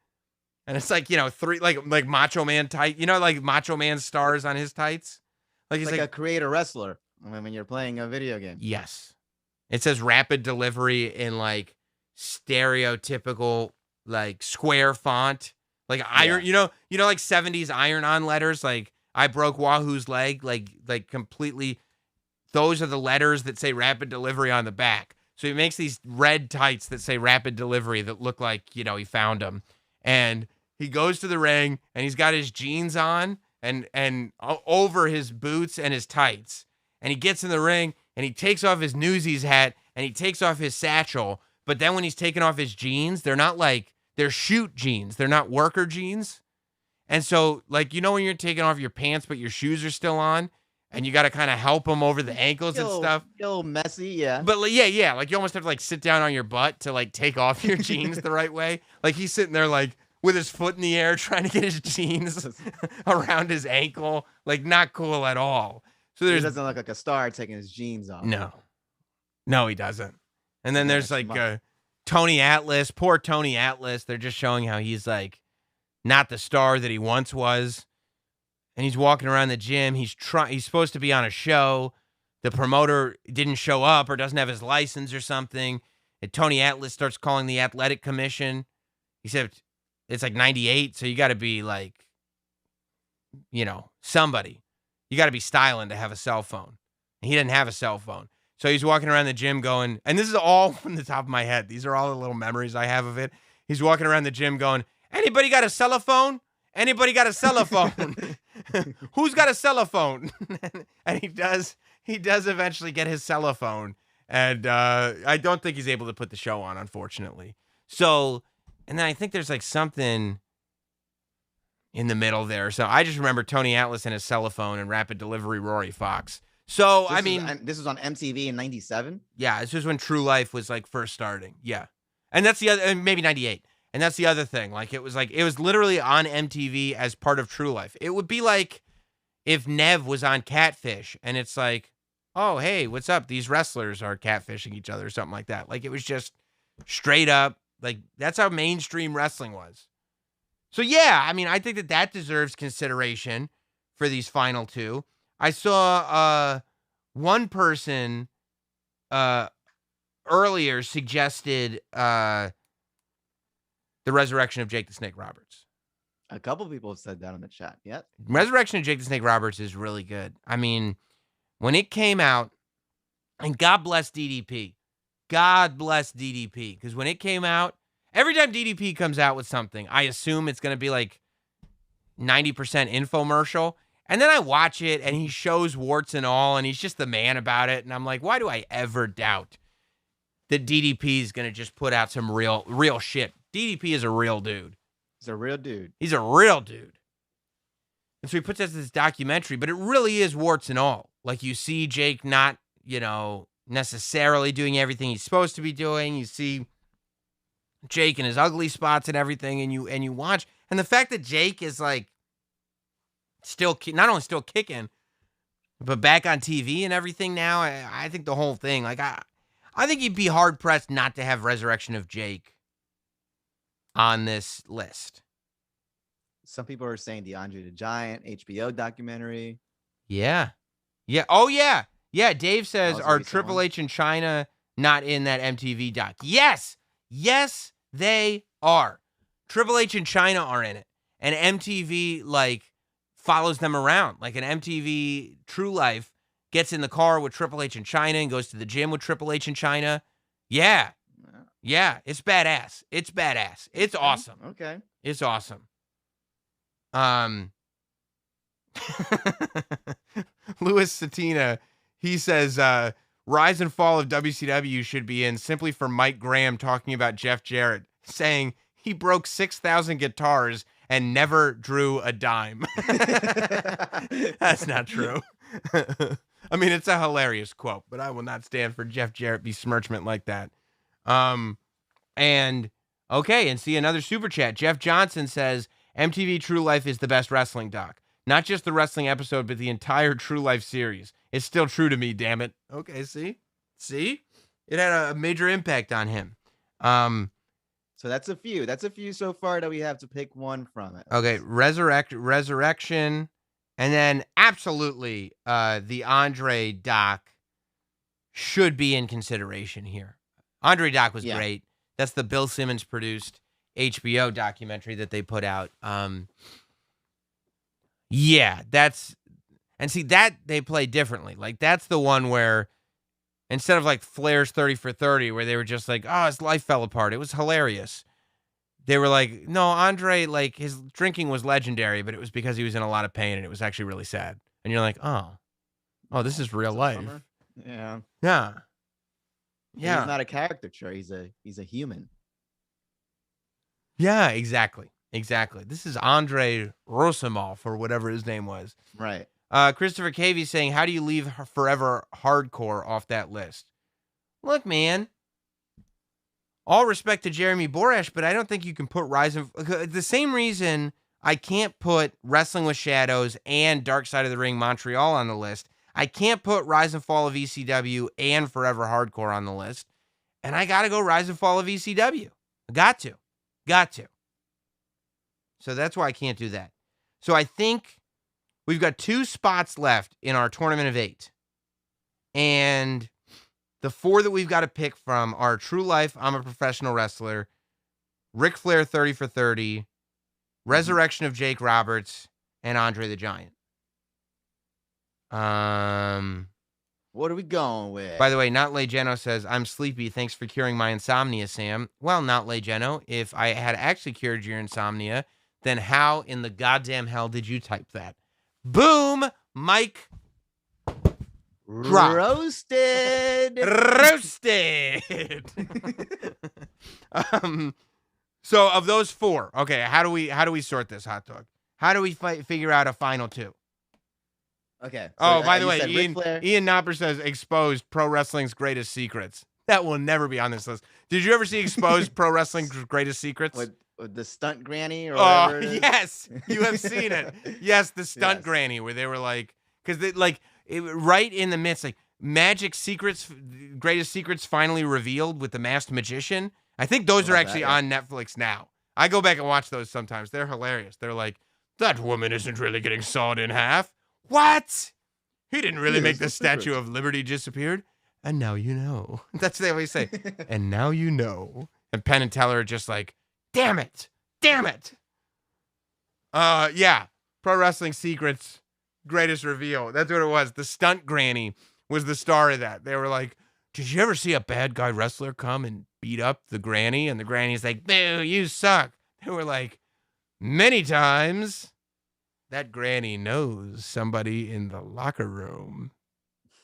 And it's like, you know, 3, like Macho Man tight, you know, like Macho Man stars on his tights. Like It's he's like a creator wrestler when you're playing a video game. yes. It says rapid delivery in like stereotypical like square font, like iron. Like 70s iron-on letters. Like I broke Wahoo's leg. Like completely. Those are the letters that say rapid delivery on the back. So he makes these red tights that say rapid delivery that look like he found them, and he goes to the ring and he's got his jeans on and over his boots and his tights, and he gets in the ring and he takes off his Newsies hat and he takes off his satchel. But then when he's taking off his jeans, they're shoot jeans. They're not worker jeans. And so like, when you're taking off your pants, but your shoes are still on and you got to kind of help him over the ankles and stuff. A little messy. Yeah. But like, yeah. Like you almost have to like sit down on your butt to like take off your jeans the right way. Like he's sitting there like with his foot in the air, trying to get his jeans around his ankle. Like not cool at all. So he doesn't look like a star taking his jeans off. No, he doesn't. And then there's like Tony Atlas, poor Tony Atlas. They're just showing how he's like not the star that he once was. And he's walking around the gym. He's supposed to be on a show. The promoter didn't show up or doesn't have his license or something. And Tony Atlas starts calling the athletic commission. He said it's like 98, so you got to be like, somebody. You got to be styling to have a cell phone. And he didn't have a cell phone. So he's walking around the gym going, and this is all from the top of my head. These are all the little memories I have of it. He's walking around the gym going, anybody got a cell phone? Anybody got a cell phone? Who's got a cell phone? And he does eventually get his cell phone. And I don't think he's able to put the show on, unfortunately. So, and then I think there's like something in the middle there. So I just remember Tony Atlas and his cell phone and rapid delivery Rory Fox. So, this was on MTV in 97? Yeah, this was when True Life was like first starting. Yeah. And that's the other, maybe 98. And that's the other thing. Like it was literally on MTV as part of True Life. It would be like if Nev was on Catfish and it's like, oh, hey, what's up? These wrestlers are catfishing each other or something like that. Like it was just straight up. Like that's how mainstream wrestling was. So yeah, I think that deserves consideration for these final two. I saw one person earlier suggested the resurrection of Jake the Snake Roberts. A couple people have said that in the chat. Yep. Resurrection of Jake the Snake Roberts is really good. When it came out, and God bless DDP. God bless DDP. Because when it came out, every time DDP comes out with something, I assume it's going to be like 90% infomercial. And then I watch it, and he shows warts and all, and he's just the man about it. And I'm like, why do I ever doubt that DDP is going to just put out some real shit? DDP is a real dude. He's a real dude. He's a real dude. And so he puts out this documentary, but it really is warts and all. Like you see Jake not, necessarily doing everything he's supposed to be doing. You see Jake and his ugly spots and everything, and you watch. And the fact that Jake is like still not only still kicking, but back on TV and everything now, I think the whole thing, like I think you'd be hard pressed not to have Resurrection of Jake on this list. Some people are saying the Andre the Giant HBO documentary. Yeah. Oh yeah. Yeah. Dave says, are Triple H and China not in that MTV doc? Yes, they are. Triple H and China are in it, and MTV like follows them around. Like an MTV True Life gets in the car with Triple H and China and goes to the gym with Triple H and China. Yeah, it's badass. It's awesome. Okay, it's awesome. Louis Satina, he says, Rise and Fall of WCW should be in simply for Mike Graham talking about Jeff Jarrett, saying he broke 6,000 guitars and never drew a dime. That's not true. It's a hilarious quote, but I will not stand for Jeff Jarrett besmirchment like that. And see another super chat. Jeff Johnson says, MTV True Life is the best wrestling doc. Not just the wrestling episode, but the entire True Life series. It's still true to me, damn it. Okay, see? It had a major impact on him. So that's a few. That's a few so far that we have to pick one from it. Okay, Resurrection And then absolutely, the Andre doc should be in consideration here. Andre doc was great. That's the Bill Simmons produced HBO documentary that they put out. Yeah, and see that they play differently. Like that's the one where instead of like Flair's 30 for 30, where they were just like, oh, his life fell apart. It was hilarious. They were like, no, Andre, like his drinking was legendary, but it was because he was in a lot of pain and it was actually really sad. And you're like, oh, this is real life. Yeah. Yeah. Yeah. He's not a caricature. He's a human. Yeah, exactly. Exactly. This is Andre Rosimov or whatever his name was. Right. Christopher Cavey saying, how do you leave Forever Hardcore off that list? Look, man, all respect to Jeremy Borash, but I don't think you can put the same reason I can't put Wrestling with Shadows and Dark Side of the Ring Montreal on the list. I can't put Rise and Fall of ECW and Forever Hardcore on the list. And I got to go Rise and Fall of ECW. Got to. So that's why I can't do that. So I think we've got 2 spots left in our tournament of 8. And the 4 that we've got to pick from are True Life, I'm a Professional Wrestler, Ric Flair 30 for 30, Resurrection of Jake Roberts, and Andre the Giant. What are we going with? By the way, Not Lay Geno says, I'm sleepy. Thanks for curing my insomnia, Sam. Well, Not Lay Geno, if I had actually cured your insomnia, then how in the goddamn hell did you type that? Boom! Mike. Drop. Roasted. So of those 4, okay, how do we sort this, Hot Dog? How do we figure out a final 2? Okay. So, by the way, Ian Knopper says exposed pro wrestling's greatest secrets. That will never be on this list. Did you ever see exposed pro wrestling's greatest secrets? With the stunt granny or whatever it is? Yes, you have seen it. Yes, the stunt granny where they were like, because they right in the midst, like Magic Secrets, greatest secrets finally revealed with the masked magician. I think those are actually on Netflix now. I go back and watch those sometimes. They're hilarious. They're like, that woman isn't really getting sawed in half. What? He didn't really make the Statue of Liberty disappeared. And now you know. That's what they always say. And now you know. And Penn and Teller are just like, damn it. Yeah. Pro Wrestling Secrets, greatest reveal. That's what it was. The stunt granny was the star of that. They were like, did you ever see a bad guy wrestler come and beat up the granny? And the granny's like, boo, you suck. They were like, many times. That granny knows somebody in the locker room.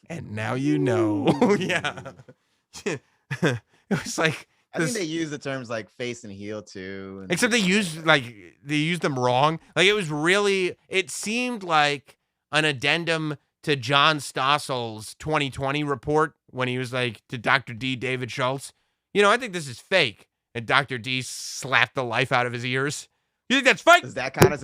And now you know. Yeah. It was like, I think they use the terms like face and heel too. Except they used them wrong. Like it seemed like an addendum to John Stossel's 2020 report when he was like to Dr. D, David Schultz. I think this is fake. And Dr. D slapped the life out of his ears. You think that's fake? Does that count as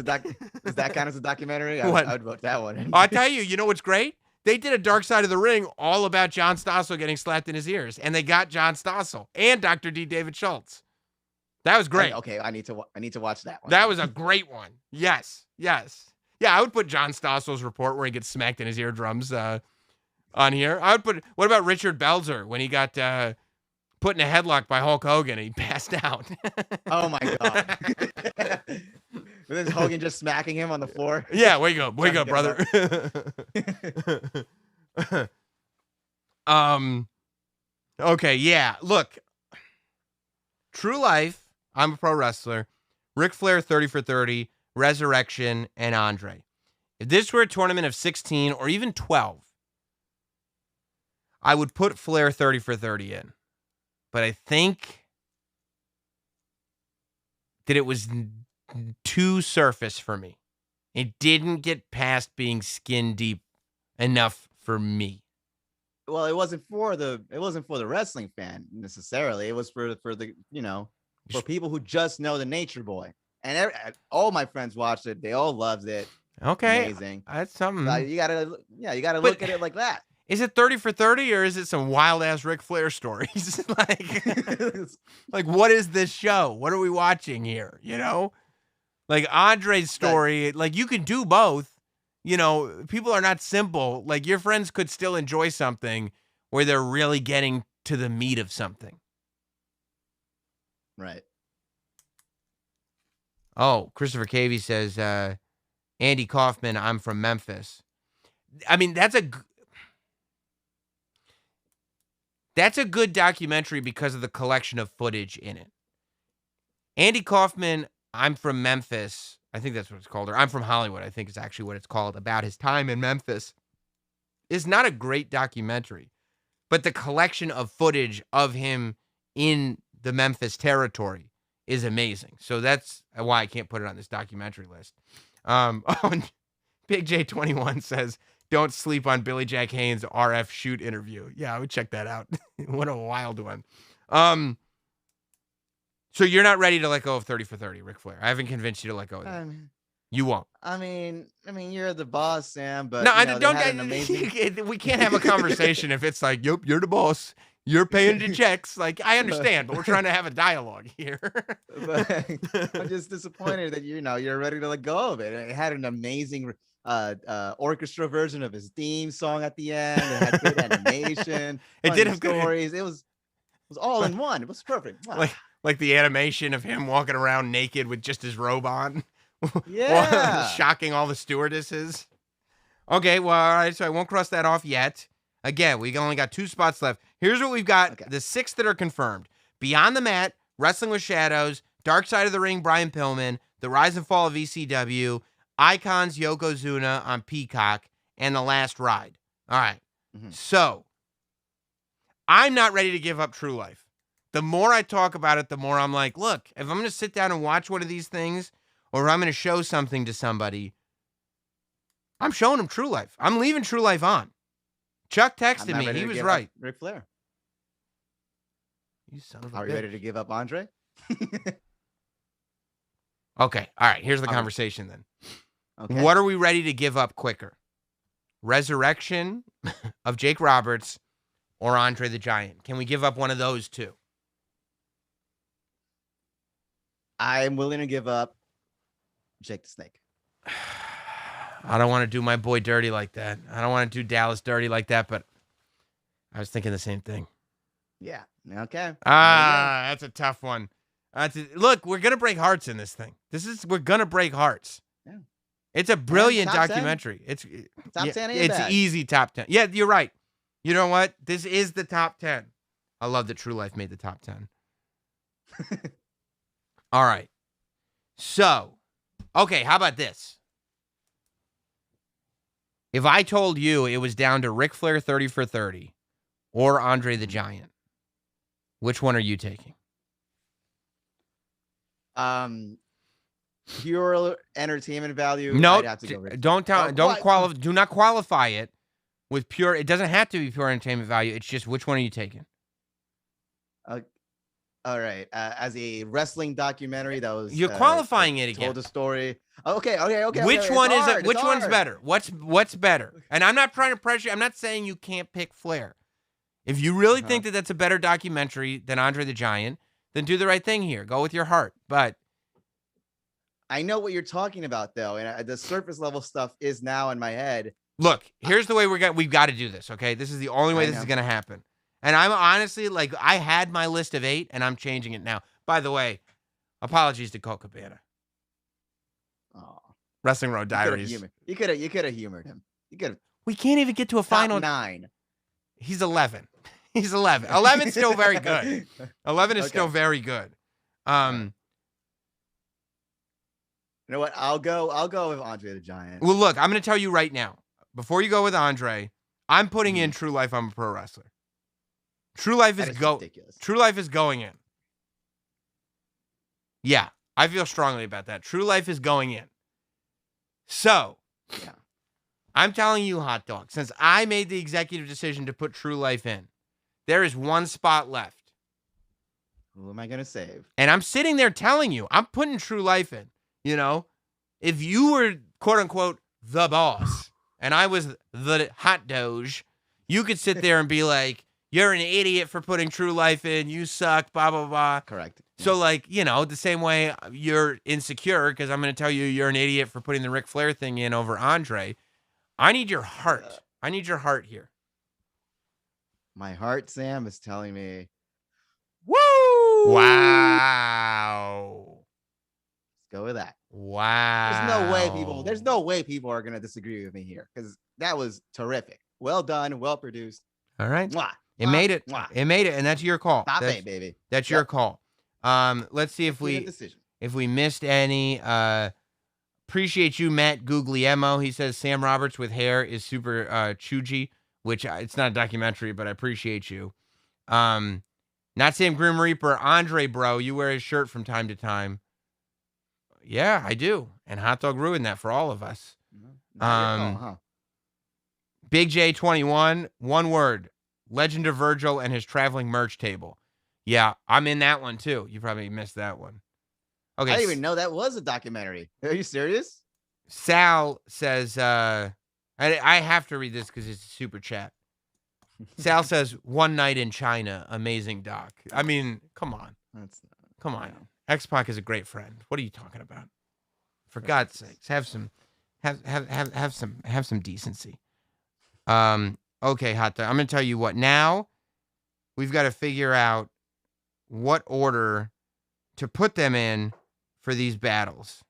a documentary? I would vote that one. I'll tell you, you know what's great? They did a Dark Side of the Ring all about John Stossel getting slapped in his ears, and they got John Stossel and Dr. D. David Schultz. That was great. Okay, I need to watch that one. That was a great one. Yes. Yeah, I would put John Stossel's report where he gets smacked in his eardrums on here. What about Richard Belzer when he got put in a headlock by Hulk Hogan and he passed out? Oh my God. Then Hogan just smacking him on the floor. Yeah, wake up, brother. Okay, yeah. Look, True Life, I'm a Pro Wrestler, Ric Flair 30 for 30, Resurrection, and Andre. If this were a tournament of 16 or even 12, I would put Flair 30 for 30 in. But I think that it was too surface for me. It didn't get past being skin deep enough for me. Well, it wasn't for the wrestling fan necessarily. It was for the for people who just know the Nature Boy. And all my friends watched it. They all loved it. Okay, amazing. That's something. You gotta look at it like that. Is it 30 for 30 or is it some wild ass Ric Flair stories? like what is this show? What are we watching here? Like Andre's story, like you can do both. people are not simple. Like, your friends could still enjoy something where they're really getting to the meat of something. Right. Oh, Christopher Cavey says, Andy Kaufman, I'm from Memphis. I mean, that's a good documentary because of the collection of footage in it. Andy Kaufman, I'm from Memphis. I think that's what it's called. Or I'm from Hollywood, I think is actually what it's called, about his time in Memphis. Is not a great documentary. But the collection of footage of him in the Memphis territory is amazing. So that's why I can't put it on this documentary list. Big J21 says, don't sleep on Billy Jack Haynes' RF shoot interview. Yeah, I would check that out. What a wild one. So you're not ready to let go of 30 for 30, Ric Flair. I haven't convinced you to let go of that. You won't. I mean, you're the boss, Sam. But no, I don't. They had an amazing... We can't have a conversation if it's like, "Yep, you're the boss. You're paying the checks." Like, I understand, but we're trying to have a dialogue here. But I'm just disappointed that you're ready to let go of it. It had an amazing orchestra version of his theme song at the end. It had good animation. It did have stories. It was all in one. It was perfect. Wow. Like the animation of him walking around naked with just his robe on. Yeah. Shocking all the stewardesses. Okay, well, all right, so I won't cross that off yet. Again, we only got 2 spots left. Here's what we've got. Okay. The 6 that are confirmed. Beyond the Mat, Wrestling with Shadows, Dark Side of the Ring, Brian Pillman, The Rise and Fall of ECW, Icons, Yokozuna on Peacock, and The Last Ride. All right. Mm-hmm. So, I'm not ready to give up True Life. The more I talk about it, the more I'm like, look, if I'm going to sit down and watch one of these things, or I'm going to show something to somebody, I'm showing them True Life. I'm leaving True Life on. Chuck texted me. He was right. Ric Flair. You son of a Are bitch. you ready to give up Andre? Okay. All right. Here's the conversation then. Okay. What are we ready to give up quicker? Resurrection of Jake Roberts or Andre the Giant? Can we give up one of those two? I'm willing to give up Jake the Snake. I don't want to do my boy dirty like that. I don't want to do Dallas dirty like that, but I was thinking the same thing. Yeah. Okay. That's a tough one. Look, we're going to break hearts in this thing. We're going to break hearts. Yeah. It's a brilliant documentary. 10. It's top 10. It's easy top 10. Yeah, you're right. You know what? This is the top 10. I love that True Life made the top 10. All right. So, okay, how about this? If I told you it was down to Ric Flair 30 for 30 or Andre the Giant, which one are you taking? Pure entertainment value. No, I'd have to go do not qualify it with pure. It doesn't have to be pure entertainment value. It's just, which one are you taking? All right. As a wrestling documentary, that was you're qualifying it again. Told the story. Okay. Which one is it? Which one's better? What's better? And I'm not trying to pressure you. I'm not saying you can't pick Flair. If you really think that that's a better documentary than Andre the Giant, then do the right thing here. Go with your heart. But I know what you're talking about, though, and the surface level stuff is now in my head. Look, here's the way we've got to do this. Okay, this is the only way this is going to happen. And I'm honestly, like, I had my list of 8, and I'm changing it now. By the way, apologies to Colt Cabana. Oh, Wrestling Road Diaries. You could have humored him. We can't even get to a final 9. He's 11. He's 11. 11's still very good. 11 is still very good. You know what? I'll go with Andre the Giant. Well, look, I'm going to tell you right now. Before you go with Andre, I'm putting in True Life. I'm a pro wrestler. True Life is ridiculous. True Life is going in. Yeah, I feel strongly about that. True Life is going in. So, yeah. I'm telling you, Hot Dog, since I made the executive decision to put True Life in, there is one spot left. Who am I going to save? And I'm sitting there telling you, I'm putting True Life in. You know, if you were, quote unquote, the boss, and I was the hot doge, you could sit there and be like, you're an idiot for putting True Life in. You suck, blah, blah, blah. Correct. So, like, you know, the same way you're insecure because I'm going to tell you you're an idiot for putting the Ric Flair thing in over Andre. I need your heart. I need your heart here. My heart, Sam, is telling me, woo! Wow. Let's go with that. Wow. There's no way people are gonna disagree with me here because that was terrific. Well done, well produced. All right. Mwah, It mwah, made it. mwah. It made it, and that's your call. Stop it, baby. That's your call. Let's see if Decision. if we missed any. Appreciate you, Matt Guglielmo. He says Sam Roberts with hair is super chuggy, which it's not a documentary, but I appreciate you. Not Sam Grim Reaper, Andre, bro. You wear his shirt from time to time. Yeah, I do. And Hot Dog ruined that for all of us. Big J 21, one word. Legend of Virgil and his traveling merch table. Yeah, I'm in that one too. You probably missed that one. Okay. I didn't even know that was a documentary. Are you serious? Sal says, I have to read this because it's a super chat. Sal says, One Night in China, amazing doc. I mean, come on. Come on. X-Pac is a great friend. What are you talking about? For God's sakes, have some decency. Okay, Hot Dog. I'm gonna tell you what. Now we've got to figure out what order to put them in for these battles.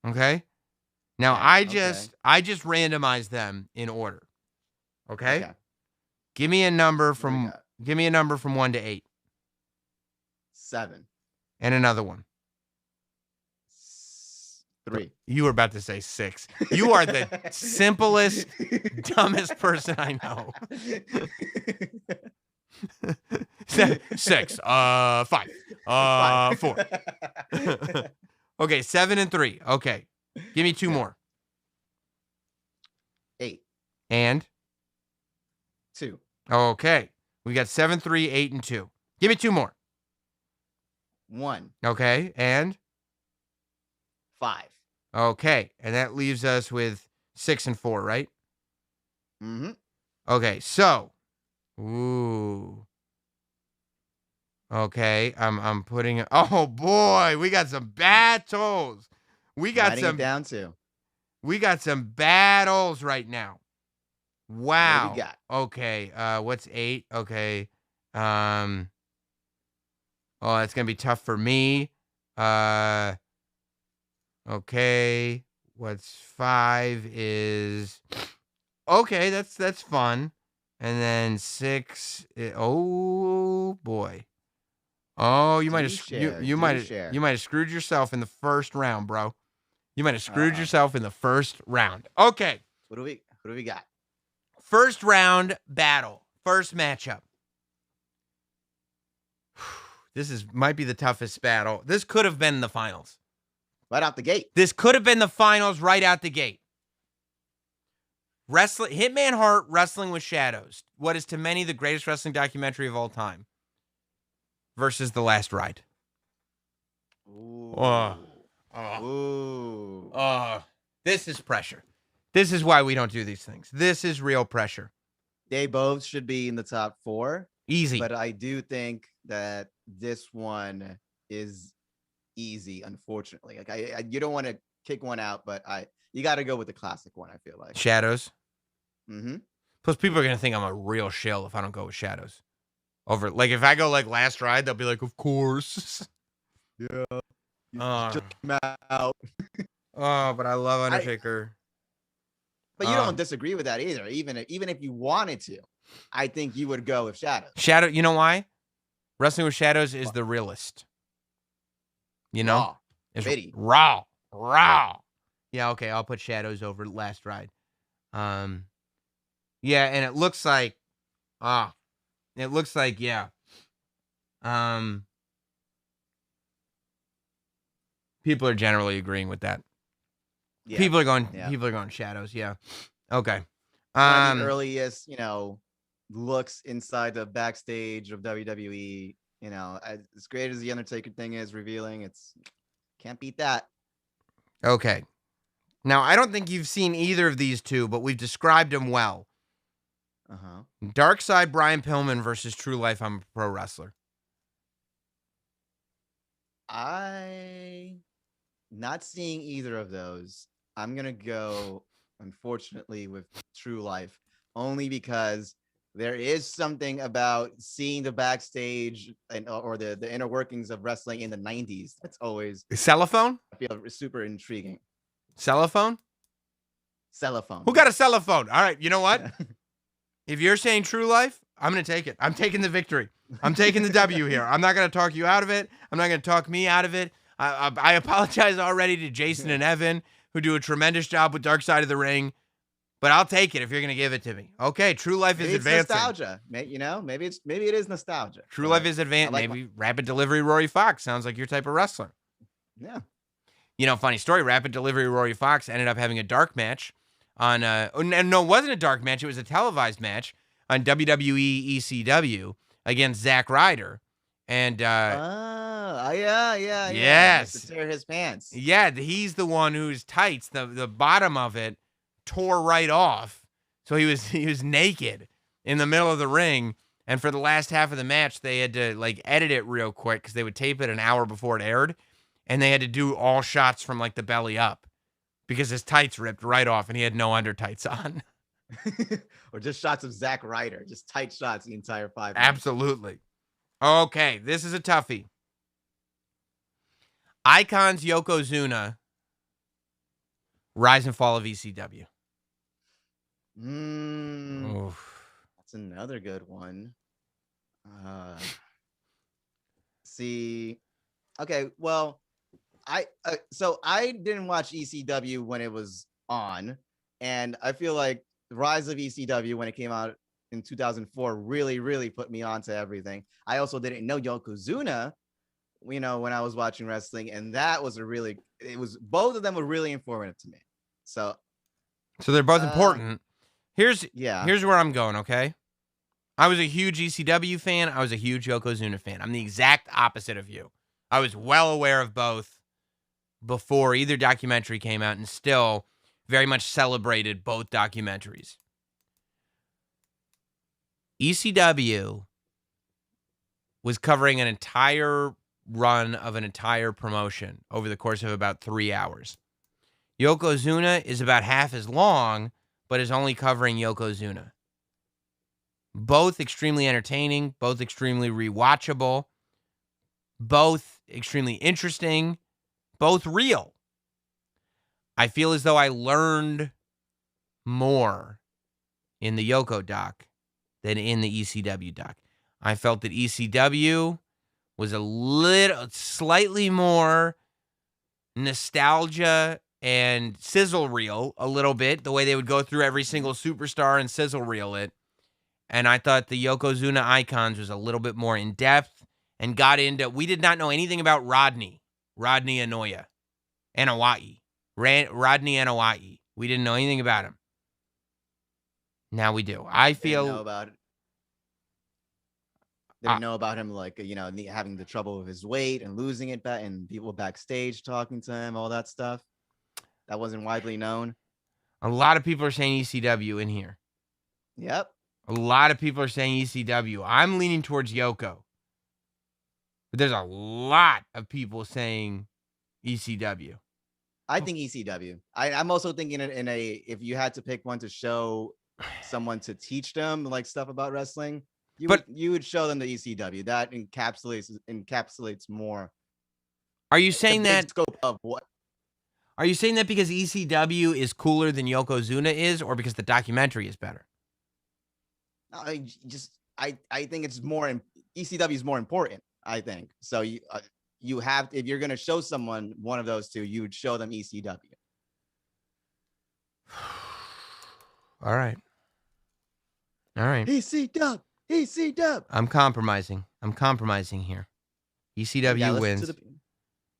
Okay? Now I just randomized them in order. Okay? Give me a number from 1 to 8. 7. And another one. 3. You were about to say 6. You are the simplest, dumbest person I know. 6. 5. 4. Okay, 7 and 3. Okay. Give me 2 more. 8. And 2. Okay. We got 7, 3, 8, and 2. Give me 2 more. 1. Okay. And 5. Okay. And that leaves us with 6 and 4, right? Mm-hmm. Okay. So, ooh. Okay. I'm putting. Oh boy, we got some battles. We got some down too. We got some battles right now. Wow. What do we got? Okay. What's 8? Okay. Oh, that's gonna be tough for me. Okay. What's 5 is okay. That's fun. And then 6. Oh boy. Oh, you might have screwed yourself in the first round, bro. You might have screwed yourself in the first round. Okay. What do we got? First round battle. First matchup. This might be the toughest battle. This could have been the finals. Right out the gate. This could have been the finals right out the gate. Hitman Hart Wrestling with Shadows. What is to many the greatest wrestling documentary of all time. Versus The Last Ride. Ooh. This is pressure. This is why we don't do these things. This is real pressure. They both should be in the top 4. Easy. But I do think that this one is easy, unfortunately. Like you don't want to kick one out, but you got to go with the classic one, I feel like. Shadows. Mm-hmm. Plus, people are going to think I'm a real shill if I don't go with Shadows. Like, if I go, like, Last Ride, they'll be like, of course. Yeah. Just came out. But I love Undertaker. But you don't disagree with that either. Even if you wanted to, I think you would go with Shadows. You know why? Wrestling with Shadows is the realest. You know? Raw. It's Bitty. Raw. Yeah, okay, I'll put Shadows over Last Ride. Yeah, and it looks like, yeah. People are generally agreeing with that. Yeah. People are going Shadows, yeah. Okay. One of the earliest, looks inside the backstage of WWE. As great as the Undertaker thing is revealing, can't beat that. Okay. Now, I don't think you've seen either of these two, but we've described them well. Dark Side Brian Pillman versus True Life I'm a Pro Wrestler. I not seeing either of those. I'm gonna go unfortunately, with True Life, only because there is something about seeing the backstage or the inner workings of wrestling in the 90s. That's always, Cellophone? I feel, super intriguing. Cellophone? Cellophone. Who got a cellophone? All right, you know what? Yeah. If you're saying True Life, I'm going to take it. I'm taking the victory. I'm taking the W here. I'm not going to talk you out of it. I'm not going to talk me out of it. I apologize already to Jason and Evan, who do a tremendous job with Dark Side of the Ring, but I'll take it if you're going to give it to me. Okay, True Life is Maybe it's advancing. nostalgia. Maybe it is nostalgia. True Life is advancing. like Maybe Rapid Delivery Rory Fox sounds like your type of wrestler. Yeah. You know, funny story, Rapid Delivery Rory Fox ended up having a dark match on, no, it wasn't a dark match. It was a televised match on WWE ECW against Zack Ryder. And, Yeah. Yes. To tear his pants. yeah, he's the one whose tights, the bottom of it tore right off. So he was naked in the middle of the ring. And for the last half of the match, they had to like edit it real quick because they would tape it an hour before it aired. And they had to do all shots from like the belly up because his tights ripped right off and he had no under tights on. Or just shots of Zack Ryder, just tight shots the entire 5 minutes. Absolutely. Okay, this is a toughie. Icons Yokozuna, Rise and Fall of ECW. Oof. That's another good one. See, okay, well, I didn't watch ECW when it was on, and I feel like the Rise of ECW when it came out in 2004 really put me onto everything. I also didn't know Yokozuna, when I was watching wrestling, and that was both of them were really informative to me. So they're both important. Here's yeah. where I'm going, okay? I was a huge ECW fan. I was a huge Yokozuna fan. I'm the exact opposite of you. I was well aware of both before either documentary came out and still very much celebrated both documentaries. ECW was covering an entire run of an entire promotion over the course of about 3 hours. Yokozuna is about half as long, but is only covering Yokozuna. Both extremely entertaining, both extremely rewatchable, both extremely interesting, both real. I feel as though I learned more in the Yoko doc than in the ECW doc. I felt that ECW was slightly more nostalgia and sizzle reel a little bit, the way they would go through every single superstar and sizzle reel it. And I thought the Yokozuna Icons was a little bit more in depth and got into, we did not know anything about Rodney Anoa'i. Rodney Anoa'i. We didn't know anything about him. Now we do. I feel Didn't know about him, like, having the trouble with his weight and losing it back, and people backstage talking to him, all that stuff. That wasn't widely known. a lot of people are saying ECW in here. Yep. A lot of people are saying ECW. I'm leaning towards Yoko. But there's a lot of people saying ECW. I think ECW. I'm also thinking if you had to pick one to show someone to teach them like stuff about wrestling, you would show them the ECW. That encapsulates more. Are you saying that scope of what? Are you saying that because ECW is cooler than Yokozuna is, or because the documentary is better? I think it's more. ECW is more important. I think so. You have, if you're going to show someone one of those two, you would show them ECW. All right. ECW. I'm compromising here. ECW wins.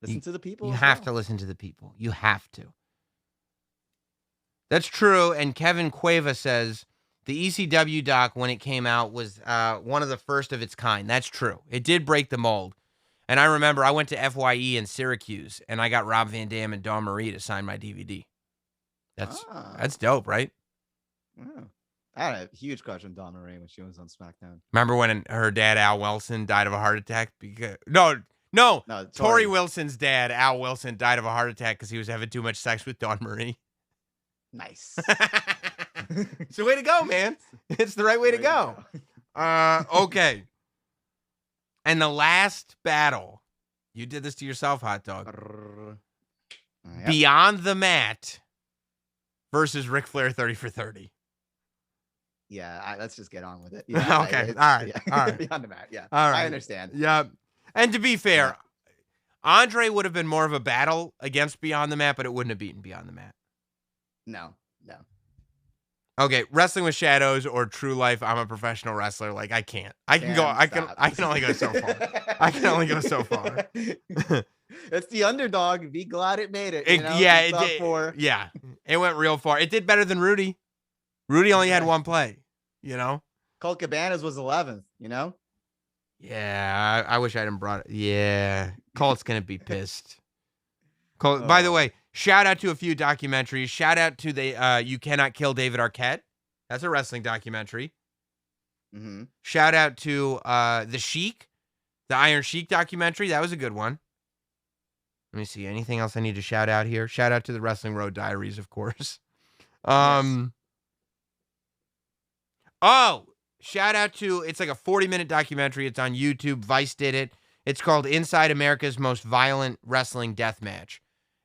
Listen to the people. You have to listen to the people. You have to. That's true. And Kevin Cueva says the ECW doc, when it came out, was one of the first of its kind. That's true. It did break the mold. And I remember I went to FYE in Syracuse, and I got Rob Van Dam and Dawn Marie to sign my DVD. That's dope, right? Oh. I had a huge crush on Dawn Marie when she was on SmackDown. Remember when her dad, Al Wilson, died of a heart attack? No, Tori Wilson's dad, Al Wilson, died of a heart attack because he was having too much sex with Dawn Marie. Nice. It's the way to go, man. It's the right way to go. Okay. And the last battle, you did this to yourself, Hot Dog. Yep. Beyond the Mat versus Ric Flair 30 for 30. Yeah, let's just get on with it. Yeah, Okay. All right. Yeah. All right. Beyond the Mat. Yeah. All right. I understand. Yeah. And to be fair, Andre would have been more of a battle against Beyond the Mat, but it wouldn't have beaten Beyond the Mat. No. Okay, Wrestling with Shadows or True Life, I'm a Professional Wrestler. Like, I can't. I can only go so far. I can only go so far. It's the underdog. Be glad it made it. Yeah, it went real far. It did better than Rudy. Rudy only had one play, Colt Cabanas was 11th, Yeah, I wish I hadn't brought it. Yeah, Colt's going to be pissed. Colt, by the way, shout out to a few documentaries. Shout out to the You Cannot Kill David Arquette. That's a wrestling documentary. Mm-hmm. Shout out to The Sheik, the Iron Sheik documentary. That was a good one. Let me see. Anything else I need to shout out here? Shout out to the Wrestling Road Diaries, of course. Yes. Oh, shout out to, it's like a 40-minute documentary. It's on YouTube. Vice did it. It's called Inside America's Most Violent Wrestling Deathmatch.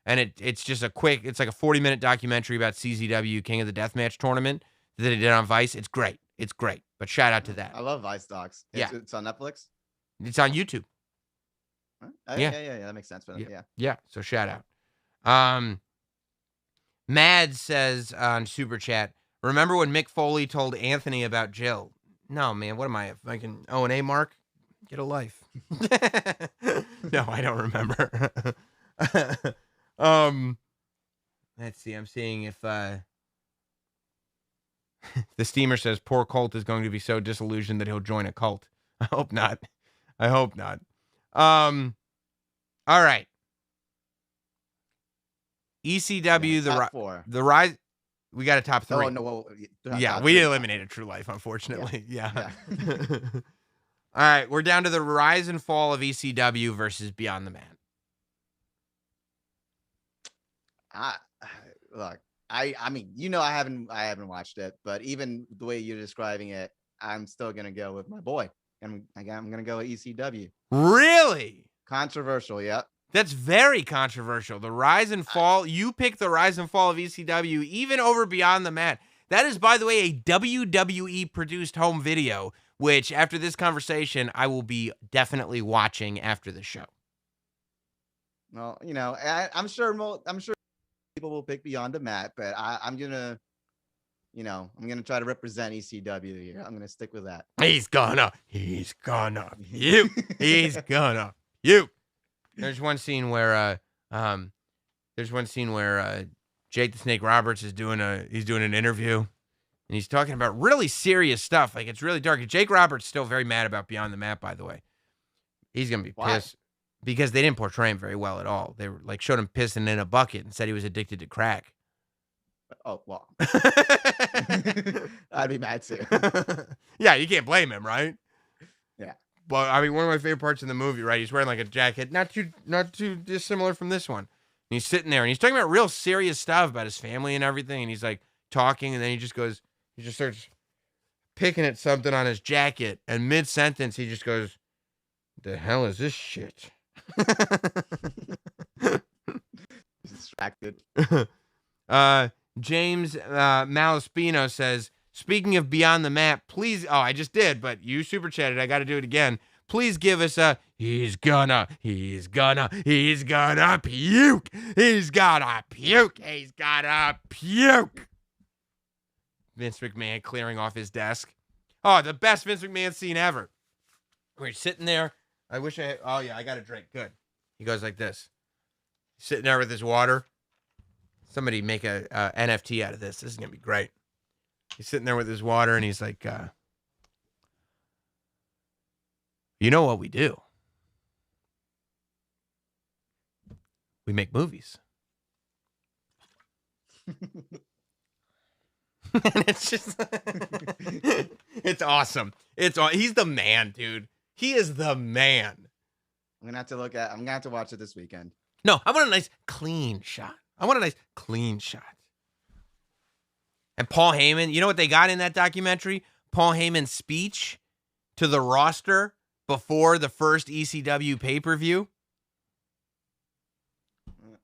And it's just it's like a 40-minute documentary about CZW King of the Deathmatch tournament that they did on Vice. It's great. It's great. But shout out to that. I love Vice docs. It's on Netflix? It's on YouTube. Yeah, that makes sense. But Yeah, so shout out. Mad says on Super Chat, remember when Mick Foley told Anthony about Jill? No, man, what am I, a fucking O&A mark? Get a life. No, I don't remember. Let's see. I'm seeing if the Steamer says poor Colt is going to be so disillusioned that he'll join a cult. I hope not. All right. ECW, the rise. We got a top three. Oh, no. Yeah, we eliminated True Life, unfortunately. Yeah. All right, we're down to the rise and fall of ECW versus Beyond the Mat. Look, I mean, I haven't watched it, but even the way you're describing it, I'm still gonna go with my boy. I'm gonna go with ECW. Really? Controversial, yep. That's very controversial. The rise and fall. You picked the rise and fall of ECW even over Beyond the Mat. That is, by the way, a WWE produced home video, which after this conversation, I will be definitely watching after the show. Well, I'm sure people will pick Beyond the Mat, but I'm gonna try to represent ECW here. I'm gonna stick with that. He's gonna puke. There's one scene where Jake the Snake Roberts is doing an interview, and he's talking about really serious stuff. Like, it's really dark. Jake Roberts still very mad about Beyond the Mat, by the way. He's gonna be pissed because they didn't portray him very well at all. They were like showed him pissing in a bucket and said he was addicted to crack. Oh, well. I'd be mad too. Yeah, you can't blame him, right? Yeah. But I mean, one of my favorite parts in the movie, right? He's wearing like a jacket, not too dissimilar from this one. And he's sitting there and he's talking about real serious stuff about his family and everything. And he's like talking, and then he just starts picking at something on his jacket. And mid-sentence, he just goes, "The hell is this shit?" Distracted. James Malaspino says, speaking of Beyond the Mat, please. Oh, I just did, but you super chatted. I got to do it again. Please give us a. He's gonna puke. He's gotta puke. Vince McMahon clearing off his desk. Oh, the best Vince McMahon scene ever. We're sitting there. I wish I had. Oh, yeah, I got a drink. Good. He goes like this. Sitting there with his water. Somebody make a NFT out of this. This is going to be great. He's sitting there with his water, and he's like, you know what we do? We make movies. And it's just, it's awesome. He's the man, dude. He is the man. I'm gonna have to watch it this weekend. No, I want a nice clean shot. And Paul Heyman, you know what they got in that documentary? Paul Heyman's speech to the roster before the first ECW pay-per-view.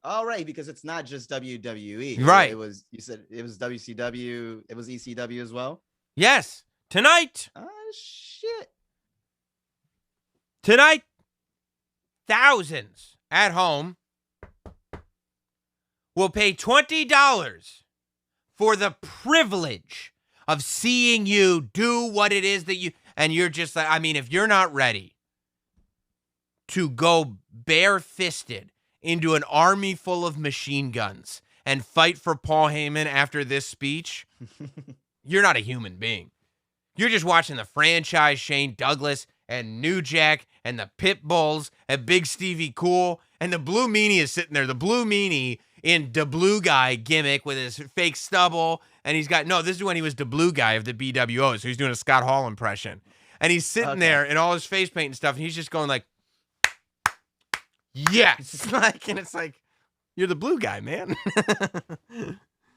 All right, because it's not just WWE. Right. You said it was WCW, it was ECW as well? Yes. Tonight, Shit. thousands at home will pay $20 for the privilege of seeing you do what it is that and you're just like, I mean, if you're not ready to go bare-fisted into an army full of machine guns and fight for Paul Heyman after this speech, you're not a human being. You're just watching the franchise Shane Douglas and New Jack and the Pit Bulls and Big Stevie Cool, and the Blue Meanie is sitting there. The Blue Meanie in the Blue Guy gimmick with his fake stubble, and he's got, no, this is when he was the Blue Guy of the BWO, so he's doing a Scott Hall impression. And he's sitting there in all his face paint and stuff, and he's just going like, yes. Like, and it's like, you're the Blue Guy, man.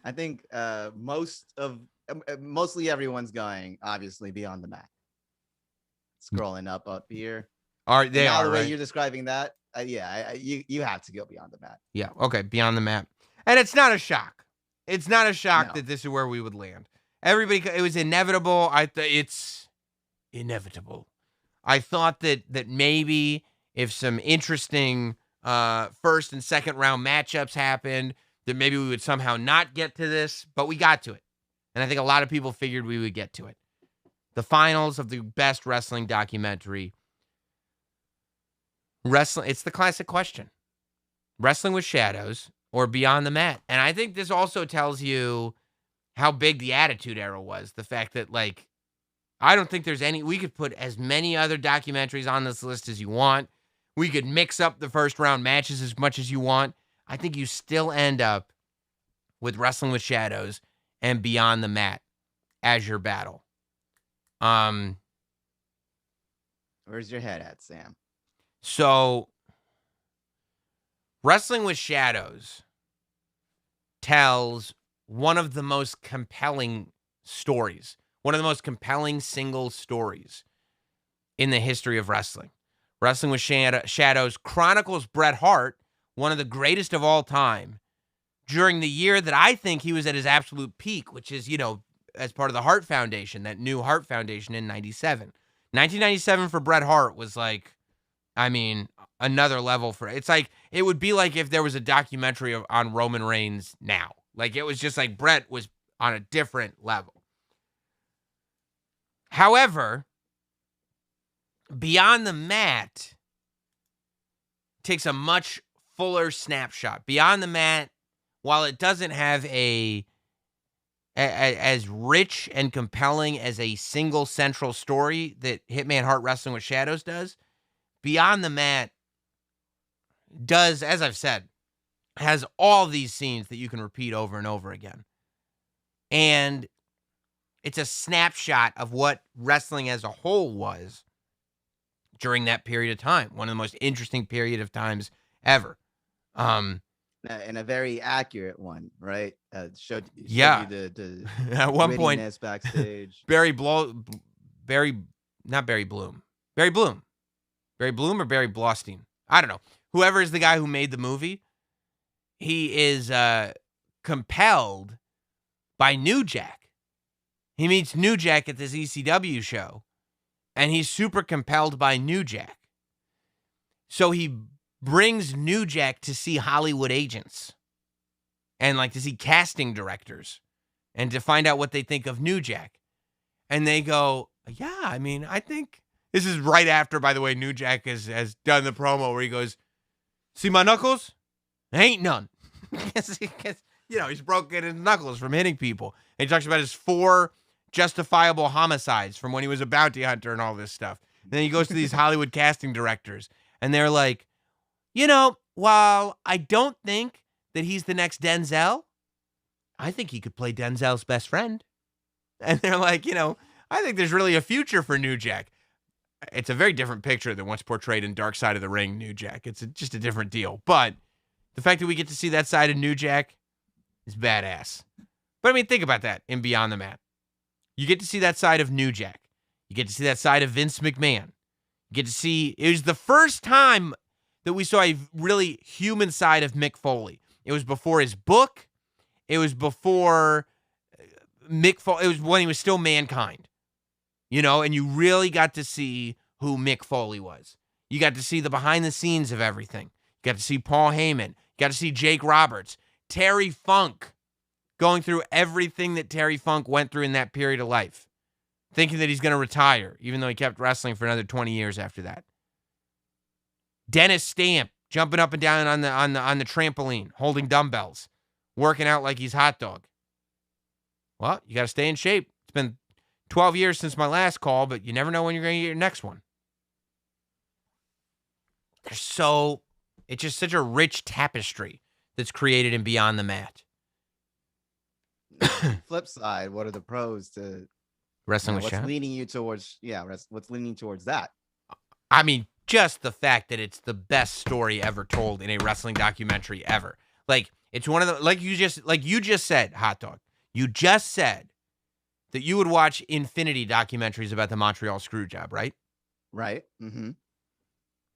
I think mostly everyone's going, obviously, Beyond the Mat. Scrolling up here. The way you're describing that, you have to go Beyond the Mat. Yeah, okay, Beyond the Mat. And it's not a shock. It's not a shock that this is where we would land. It was inevitable. It's inevitable. I thought that maybe if some interesting first and second round matchups happened, that maybe we would somehow not get to this, but we got to it. And I think a lot of people figured we would get to it. The finals of the best wrestling documentary. It's the classic question. Wrestling with Shadows or Beyond the Mat? And I think this also tells you how big the Attitude Era was. The fact that, like, I don't think there's we could put as many other documentaries on this list as you want. We could mix up the first round matches as much as you want. I think you still end up with Wrestling with Shadows and Beyond the Mat as your battle. Where's your head at, Sam? So, Wrestling with Shadows tells one of the most compelling stories, one of the most compelling single stories in the history of wrestling. Wrestling with Shadows chronicles Bret Hart, one of the greatest of all time, during the year that I think he was at his absolute peak, which is, as part of the Hart Foundation, that new Hart Foundation in 97. 1997 for Bret Hart was like, I mean, another level for it's like, it would be like if there was a documentary on Roman Reigns now. Like, it was just like Bret was on a different level. However, Beyond the Mat takes a much fuller snapshot. Beyond the Mat, while it doesn't have as rich and compelling as a single central story that Hitman Hart Wrestling with Shadows does, Beyond the Mat does, as I've said, has all these scenes that you can repeat over and over again. And it's a snapshot of what wrestling as a whole was during that period of time. One of the most interesting period of times ever. And a very accurate one, right? Showed you the at one point backstage. Barry Bloom or Barry Blaustein. I don't know. Whoever is the guy who made the movie, he is compelled by New Jack. He meets New Jack at this ECW show, and he's super compelled by New Jack. So he brings New Jack to see Hollywood agents and to see casting directors and to find out what they think of New Jack. And they go, yeah, I mean, I think this is right after, by the way, New Jack has done the promo where he goes, see my knuckles? Ain't none. Because, he's broken his knuckles from hitting people. And he talks about his 4 justifiable homicides from when he was a bounty hunter and all this stuff. And then he goes to these Hollywood casting directors, and they're like, while I don't think that he's the next Denzel, I think he could play Denzel's best friend. And they're like, I think there's really a future for New Jack. It's a very different picture than what's portrayed in Dark Side of the Ring, New Jack. It's just a different deal. But the fact that we get to see that side of New Jack is badass. But I mean, think about that in Beyond the Mat. You get to see that side of New Jack. You get to see that side of Vince McMahon. You get to see, it was the first time that we saw a really human side of Mick Foley. It was before his book. It was before Mick Foley. It was when he was still Mankind. You know, and you really got to see who Mick Foley was. You got to see the behind the scenes of everything. You got to see Paul Heyman. You got to see Jake Roberts. Terry Funk. Going through everything that Terry Funk went through in that period of life. Thinking that he's going to retire, even though he kept wrestling for another 20 years after that. Dennis Stamp jumping up and down on the trampoline, holding dumbbells, working out like he's hot dog. Well, you got to stay in shape. It's been 12 years since my last call, but you never know when you're going to get your next one. It's just such a rich tapestry that's created in Beyond the Mat. Flip side, what are the pros to Wrestling with what's Shadows? leaning you towards? Yeah, what's leaning towards that? I mean, just the fact that it's the best story ever told in a wrestling documentary ever. Like, it's one of the, like you just said, hot dog. You just said that you would watch infinity documentaries about the Montreal Screwjob, right? Right. Mm-hmm.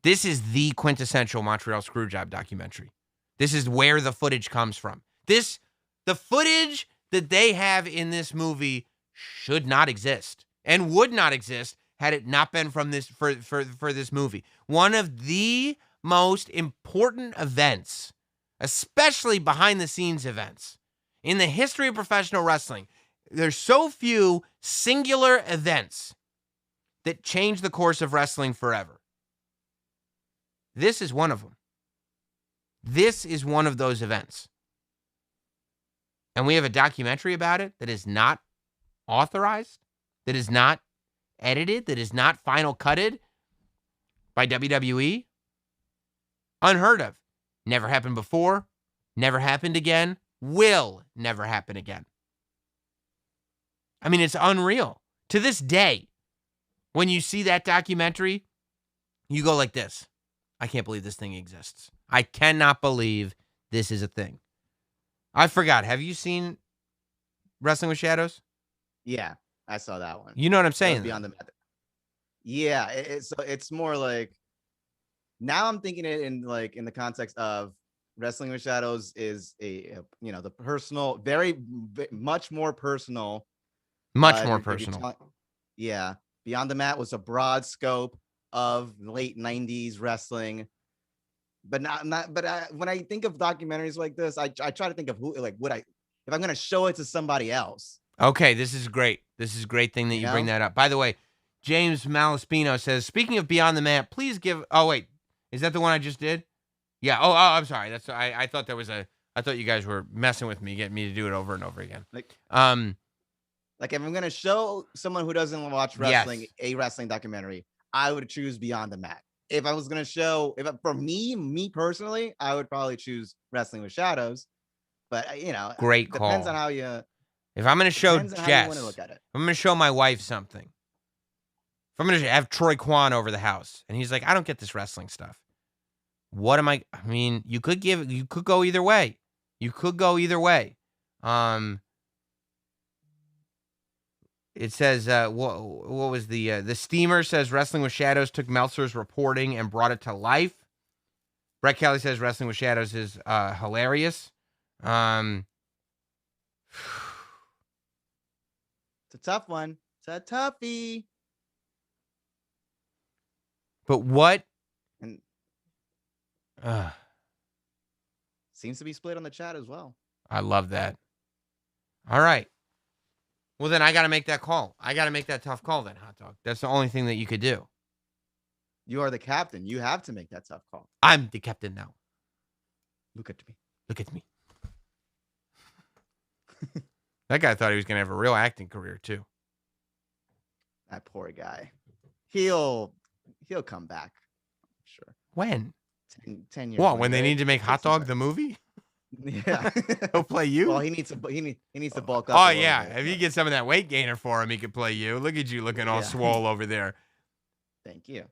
This is the quintessential Montreal Screwjob documentary. This is where the footage comes from. The footage that they have in this movie should not exist and would not exist had it not been from this for this movie. One of the most important events, especially behind the scenes events in the history of professional wrestling. There's so few singular events that change the course of wrestling forever. This is one of them. This is one of those events. And we have a documentary about it that is not authorized, that is not edited, that is not final cutted by WWE. Unheard of. Never happened before. Never happened again. Will never happen again. I mean, it's unreal. To this day, when you see that documentary, you go like this. I can't believe this thing exists. I cannot believe this is a thing. I forgot. Have you seen Wrestling with Shadows? Yeah, I saw that one. You know what I'm saying? Beyond the Mat. Yeah, it's more like, now I'm thinking it in the context of Wrestling with Shadows is the personal, much more personal. Much more personal. Yeah. Beyond the Mat was a broad scope of late 90s wrestling. But when I think of documentaries like this, I try to think of who, if I'm going to show it to somebody else. Okay, this is great. This is a great thing that you bring that up. By the way, James Malaspino says, speaking of Beyond the Mat, please give, oh wait, is that the one I just did? Yeah. Oh, I'm sorry. That's, I thought there was I thought you guys were messing with me, getting me to do it over and over again. Like if I'm going to show someone who doesn't watch wrestling, a wrestling documentary, I would choose Beyond the Mat. If I was going to show, for me personally, I would probably choose Wrestling with Shadows. But, great call. Depends on how you. If I'm going to show Jess, look at it. I'm going to show my wife something. If I'm going to have Troy Kwan over the house, and he's like, I don't get this wrestling stuff. What am I mean, you could go either way. You could go either way. It says, what was the Steamer says Wrestling with Shadows took Meltzer's reporting and brought it to life. Brett Kelly says Wrestling with Shadows is hilarious. It's a tough one. It's a toughie. But what? And seems to be split on the chat as well. I love that. All right. Well, then I got to make that call. I got to make that tough call then, Hot Dog. That's the only thing that you could do. You are the captain. You have to make that tough call. I'm the captain now. Look at me. Look at me. That guy thought he was going to have a real acting career, too. That poor guy. He'll come back. I'm sure. When? 10 years. What, when they need to make Hot Dog the movie? Yeah. He'll play you? Well, he needs to bulk up. Oh, yeah. If you get some of that weight gainer for him, he could play you. Look at you looking all swole over there. Thank you.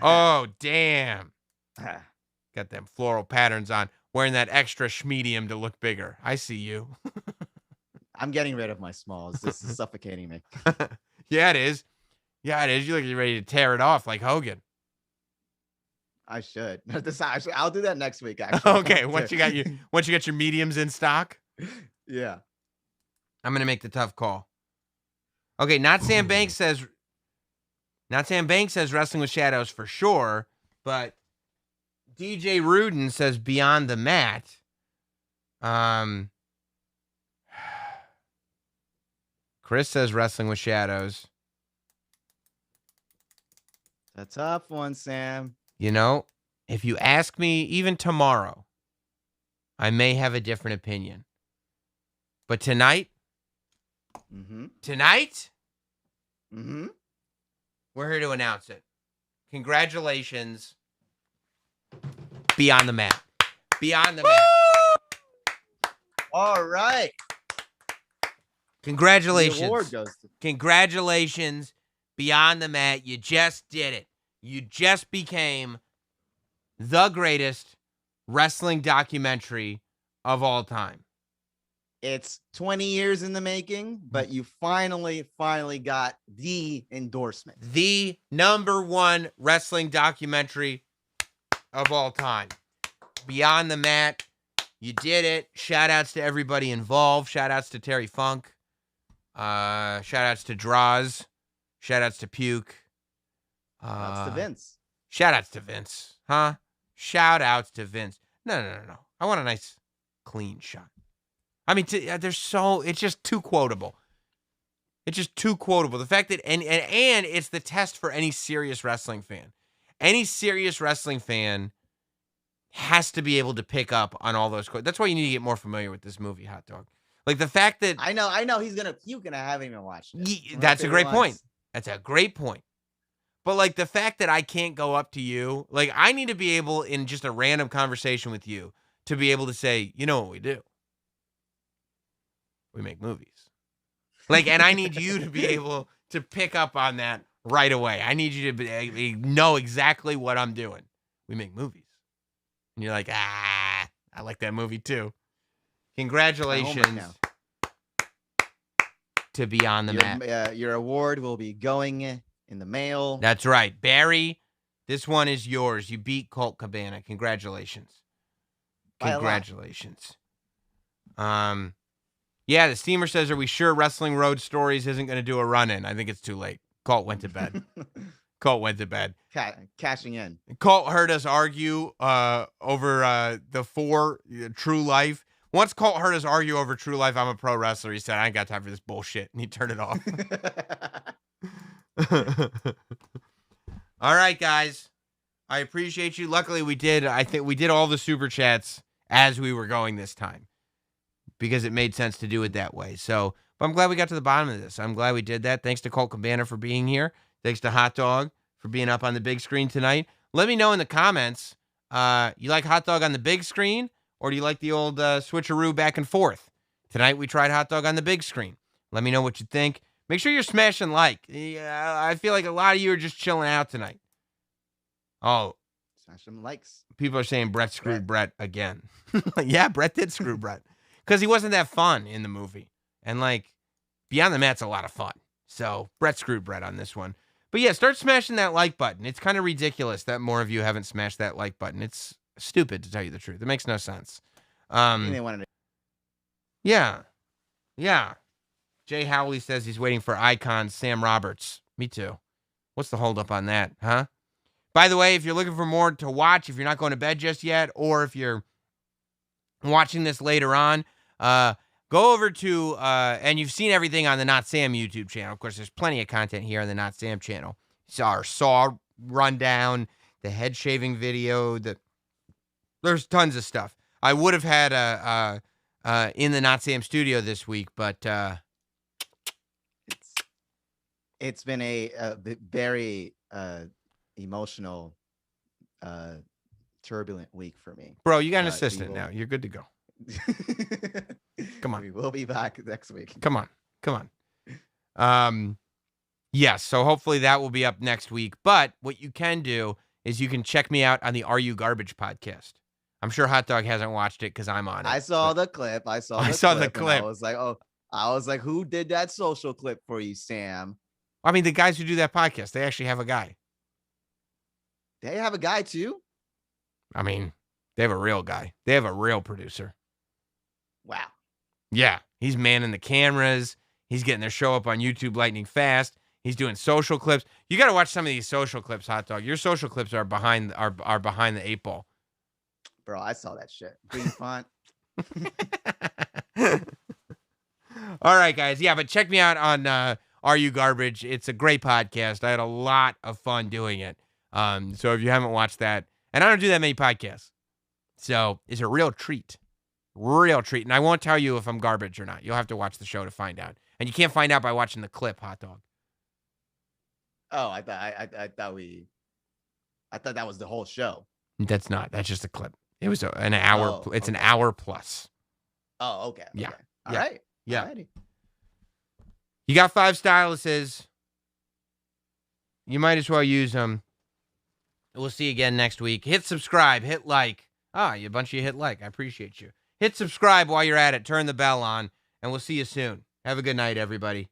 Oh, damn. Got them floral patterns on. Wearing that extra schmedium to look bigger. I see you. I'm getting rid of my smalls. This is suffocating me. Yeah, it is. Yeah, it is. You look like you're ready to tear it off like Hogan. I should. I'll do that next week. Actually. Okay, once you got your mediums in stock. Yeah. I'm gonna make the tough call. Okay, Notsam Banks says Wrestling with Shadows for sure, but DJ Rudin says Beyond the Mat. Chris says Wrestling with Shadows. A tough one, Sam. You know, if you ask me even tomorrow, I may have a different opinion. But tonight, Mm-hmm. We're here to announce it. Congratulations. Beyond the Mat. Beyond the Mat. All right. Congratulations. The award goes to- Congratulations. Beyond the Mat. You just did it. You just became the greatest wrestling documentary of all time. It's 20 years in the making, but you finally got the endorsement. The #1 wrestling documentary of all time. Beyond the Mat. You did it. Shout outs to everybody involved. Shout outs to Terry Funk. Shout outs to Draws. Shout outs to Puke. That's to Vince. Shout outs to Vince. Huh? Shout outs to Vince. No. I want a nice clean shot. I mean, it's just too quotable. It's just too quotable. The fact that, and it's the test for any serious wrestling fan. Any serious wrestling fan has to be able to pick up on all those quotes. That's why you need to get more familiar with this movie, Hot Dog. Like the fact that I know he's gonna puke and I haven't even watched it. That's a great point. That's a great point. But like the fact that I can't go up to you, like I need to be able in just a random conversation with you to be able to say, you know what we do? We make movies. Like, and I need you to be able to pick up on that right away. I need you to know exactly what I'm doing. We make movies. And you're like, I like that movie too. Congratulations to Beyond the Mat. Your award will be going in the mail. That's right. Barry, this one is yours. You beat Colt Cabana. Congratulations. Congratulations. Yeah, the Steamer says, are we sure Wrestling Road Stories isn't going to do a run-in? I think it's too late. Colt went to bed. Cashing in. Colt heard us argue over the 4 True Life. Once Colt heard us argue over True Life, I'm a pro wrestler. He said, I ain't got time for this bullshit. And he turned it off. All right, guys. I appreciate you. Luckily, I think we did all the super chats as we were going this time, because it made sense to do it that way. So, but I'm glad we got to the bottom of this. I'm glad we did that. Thanks to Colt Cabana for being here. Thanks to Hot Dog for being up on the big screen tonight. Let me know in the comments, you like Hot Dog on the big screen, or do you like the old switcheroo back and forth? Tonight we tried Hot Dog on the big screen. Let me know what you think. Make sure you're smashing like. I feel like a lot of you are just chilling out tonight. Oh. Smash some likes. People are saying Brett screwed Brett again. Yeah, Brett did screw Brett. Because he wasn't that fun in the movie. And, like, Beyond the Mat's a lot of fun. So, Brett screwed Brett on this one. But, yeah, start smashing that like button. It's kind of ridiculous that more of you haven't smashed that like button. It's stupid, to tell you the truth. It makes no sense. Yeah. Jay Howley says he's waiting for Icon Sam Roberts. Me too. What's the holdup on that, huh? By the way, if you're looking for more to watch, if you're not going to bed just yet, or if you're watching this later on, go over to, and you've seen everything on the Not Sam YouTube channel. Of course, there's plenty of content here on the Not Sam channel. It's our Saw rundown, the head shaving video, there's tons of stuff. I would have had in the Not Sam studio this week, but it's been a very emotional, turbulent week for me. Bro, you got an assistant now. You're good to go. Come on. We will be back next week. Come on. Yes, so hopefully that will be up next week. But what you can do is you can check me out on the Are You Garbage podcast. I'm sure Hot Dog hasn't watched it because I'm on it. I saw the clip. I saw the clip. I was like, I I was like, who did that social clip for you, Sam? I mean, the guys who do that podcast, they actually have a guy. They have a guy too? I mean, they have a real guy. They have a real producer. Wow. Yeah, he's manning the cameras. He's getting their show up on YouTube lightning fast. He's doing social clips. You got to watch some of these social clips, Hot Dog. Your social clips are behind the 8 ball. Bro, I saw that shit. Green font. All right, guys. Yeah, but check me out on Are You Garbage? It's a great podcast. I had a lot of fun doing it. So if you haven't watched that, and I don't do that many podcasts, so it's a real treat. Real treat. And I won't tell you if I'm garbage or not. You'll have to watch the show to find out. And you can't find out by watching the clip, Hot Dog. Oh, I thought that was the whole show. That's not. That's just a clip. It was an hour. Oh, it's an okay. hour plus. Oh, okay. Yeah. Okay. All Yeah. right. Yeah. Alrighty. You got 5 styluses. You might as well use them. We'll see you again next week. Hit subscribe. Hit like. You a bunch of you hit like. I appreciate you. Hit subscribe while you're at it. Turn the bell on. And we'll see you soon. Have a good night, everybody.